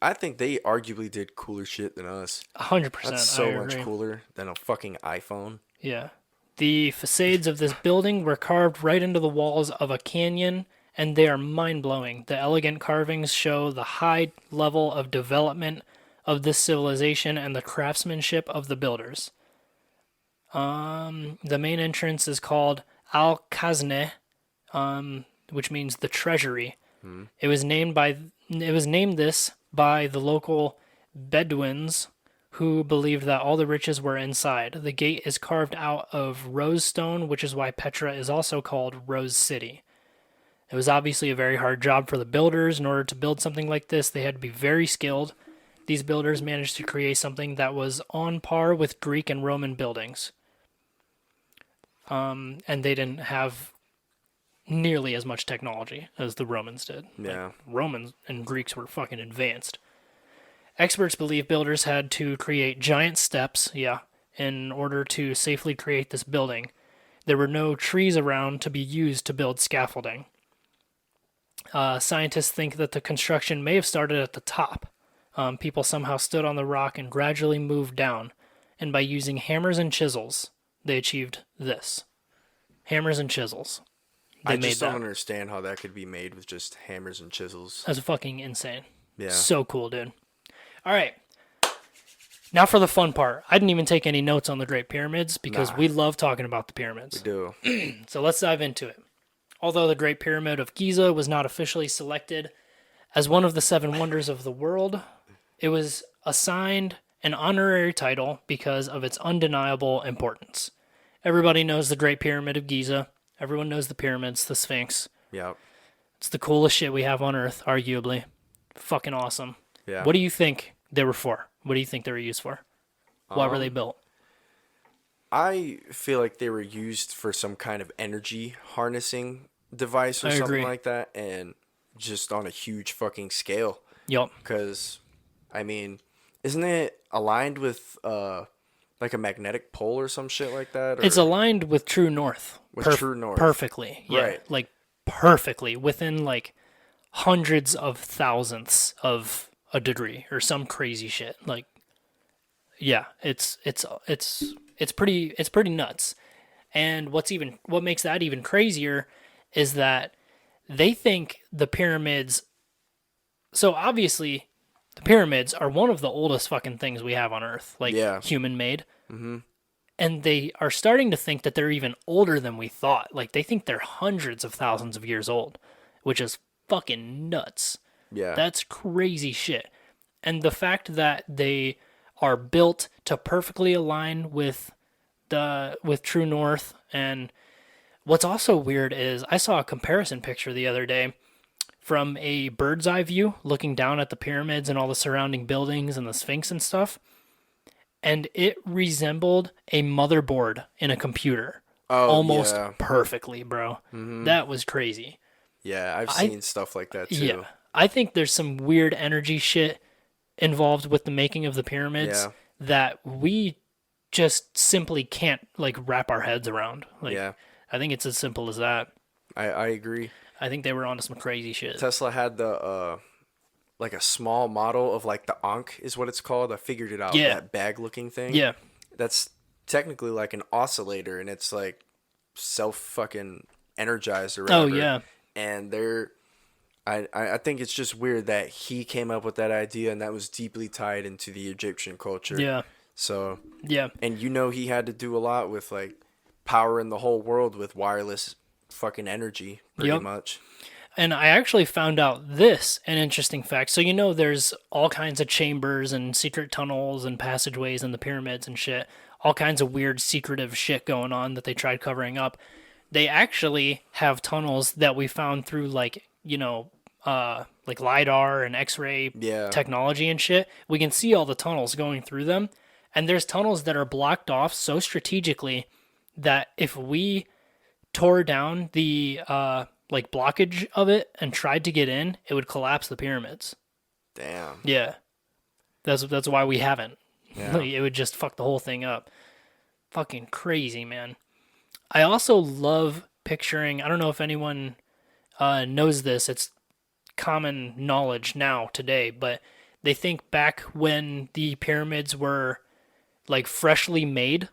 I think they arguably did cooler shit than us. 100%. That's so I much agree. cooler than a fucking iPhone. Yeah. The facades of this building were carved right into the walls of a canyon, and they are mind-blowing. The elegant carvings show the high level of development of this civilization and the craftsmanship of the builders. The main entrance is called Al-Khazne, which means the treasury. It was named this by the local Bedouins, who believed that all the riches were inside. The gate is carved out of rose stone, which is why Petra is also called Rose City. It was obviously a very hard job for the builders. In order to build something like this, they had to be very skilled. These builders managed to create something that was on par with Greek and Roman buildings. And they didn't have nearly as much technology as the Romans did. Yeah. Romans and Greeks were fucking advanced. Experts believe builders had to create giant steps, in order to safely create this building. There were no trees around to be used to build scaffolding. Scientists think that the construction may have started at the top. People somehow stood on the rock and gradually moved down. And by using hammers and chisels, they achieved this. Hammers and chisels. I just don't understand how that could be made with just hammers and chisels. That's fucking insane. Yeah. So cool, dude. All right. Now for the fun part. I didn't even take any notes on the Great Pyramids because we love talking about the pyramids. We do. So let's dive into it. Although the Great Pyramid of Giza was not officially selected as one of the 7 wonders of the world, it was assigned an honorary title because of its undeniable importance. Everybody knows the Great Pyramid of Giza. Everyone knows the pyramids, the Sphinx. Yep. It's the coolest shit we have on Earth, arguably. Fucking awesome. Yeah. What do you think they were for? What do you think they were used for? Why were they built? I feel like they were used for some kind of energy harnessing device or I something agree. like that, and just on a huge fucking scale. Yup. Because, I mean, isn't it aligned with like a magnetic pole or some shit like that? Or It's aligned with True North. With True North. Perfectly. Yeah. Right. Like, perfectly. Within, like, hundreds of thousandths of a degree or some crazy shit. Like, yeah, it's pretty nuts. And what makes that even crazier is that they think the pyramids. So obviously, the pyramids are one of the oldest fucking things we have on Earth, like human made. Mm-hmm. And they are starting to think that they're even older than we thought. Like they think they're hundreds of thousands of years old, which is fucking nuts. Yeah. That's crazy shit. And the fact that they are built to perfectly align with True North. And what's also weird is I saw a comparison picture the other day from a bird's eye view looking down at the pyramids and all the surrounding buildings and the Sphinx and stuff. And it resembled a motherboard in a computer. Oh, almost yeah. perfectly, bro. That was crazy. Yeah, I've seen stuff like that too. Yeah. I think there's some weird energy shit involved with the making of the pyramids Yeah. that we just simply can't like wrap our heads around. Like Yeah. I think it's as simple as that. I agree. I think they were onto some crazy shit. Tesla had the like a small model of like the Ankh is what it's called. I figured it out. Yeah. That bag looking thing. Yeah. That's technically like an oscillator, and it's like self fucking energized or whatever. Oh yeah. And I think it's just weird that he came up with that idea, and that was deeply tied into the Egyptian culture. Yeah. So Yeah. and he had to do a lot with like powering the whole world with wireless fucking energy, pretty Yep. much. And I actually found out an interesting fact. So, there's all kinds of chambers and secret tunnels and passageways in the pyramids and shit. All kinds of weird, secretive shit going on that they tried covering up. They actually have tunnels that we found through, like LiDAR and X-ray Yeah. technology and shit. We can see all the tunnels going through them. And there's tunnels that are blocked off so strategically that if we tore down the blockage of it and tried to get in, it would collapse the pyramids. Damn. Yeah. That's why we haven't. Yeah. Like, it would just fuck the whole thing up. Fucking crazy, man. I also love picturing, I don't know if anyone knows this, it's common knowledge now today, but they think back when the pyramids were like freshly made,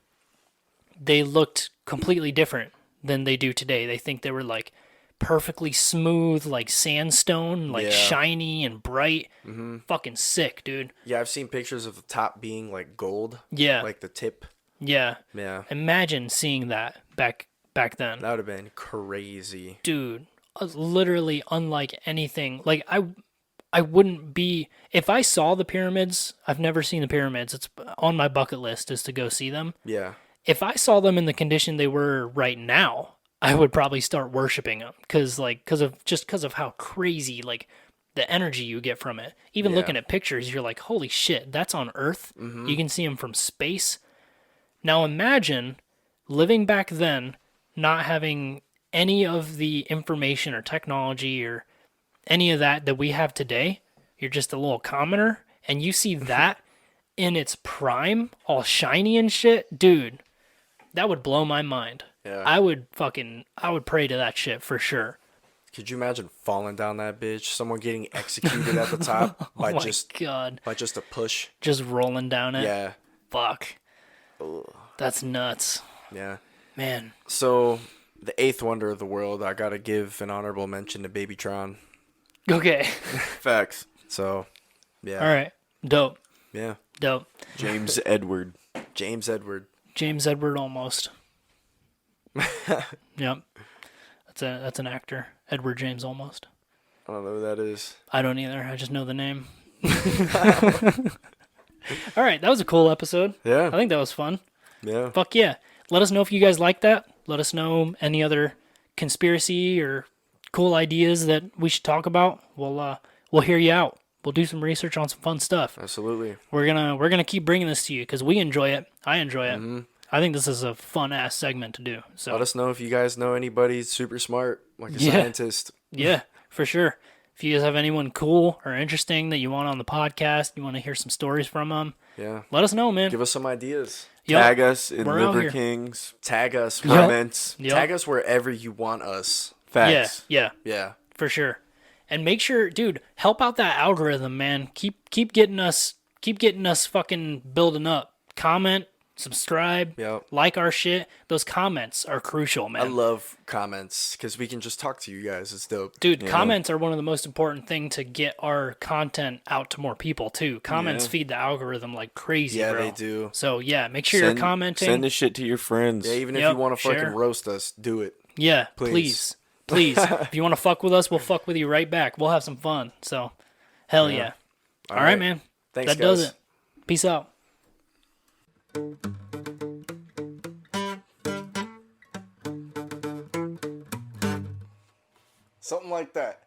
they looked completely different than they do today. They think they were like perfectly smooth, like sandstone, like Yeah. shiny and bright. Fucking sick, dude. Yeah, I've seen pictures of the top being like gold. Yeah. Like the tip. Yeah. Yeah. Imagine seeing that back then. That would have been crazy. Dude, literally unlike anything. Like I wouldn't be if I saw the pyramids. I've never seen the pyramids. It's on my bucket list is to go see them. Yeah. If I saw them in the condition they were right now, I would probably start worshiping them because of how crazy like the energy you get from it. Even Yeah. looking at pictures, you're like, holy shit, that's on Earth. You can see them from space. Now imagine living back then, not having any of the information or technology or any of that we have today. You're just a little commoner, and you see that in its prime, all shiny and shit, dude. That would blow my mind. Yeah. I would pray to that shit for sure. Could you imagine falling down that bitch? Someone getting executed at the top by Oh my just god, by just a push. just rolling down it. Yeah. Fuck. That's nuts, Yeah. man. So the eighth wonder of the world, I gotta give an honorable mention to Babytron. Okay. Facts. So, yeah. All right. Dope. Yeah. Dope. James Edward. James Edward. James Edward almost. Yep. That's an actor. Edward James almost. I don't know who that is. I don't either. I just know the name. All right, that was a cool episode. Yeah. I think that was fun. Yeah. Fuck yeah. Let us know if you guys like that. Let us know any other conspiracy or cool ideas that we should talk about. We'll hear you out. We'll do some research on some fun stuff. Absolutely. We're gonna keep bringing this to you because we enjoy it. I enjoy it. I think this is a fun ass segment to do. So Let us know if you guys know anybody super smart, like a Yeah. scientist. yeah, for sure. If you guys have anyone cool or interesting that you want on the podcast, you want to hear some stories from them, Yeah. let us know, man. Give us some ideas. Yup. Tag us in We're out Liver here. Kings. Tag us. Yup. Comments. Yep. Tag us wherever you want us. Facts. Yeah, Yeah. for sure. And make sure, dude, help out that algorithm, man. Keep getting us fucking building up. Comment, subscribe, Yep. like our shit. Those comments are crucial, I man. love comments because we can just talk to you guys. It's dope. Dude, comments are one of the most important thing to get our content out to more people too. Comments Yeah. feed the algorithm like crazy, Yeah, bro. they do. So yeah, make sure you're commenting. Send this shit to your friends. Yeah, even if Yep, you want to fucking share. roast us, do it. Yeah, Please. please. If you want to fuck with us, we'll fuck with you right back. We'll have some fun. So, hell yeah. All right, man. Thanks, That does guys. it. Peace out. Something like that.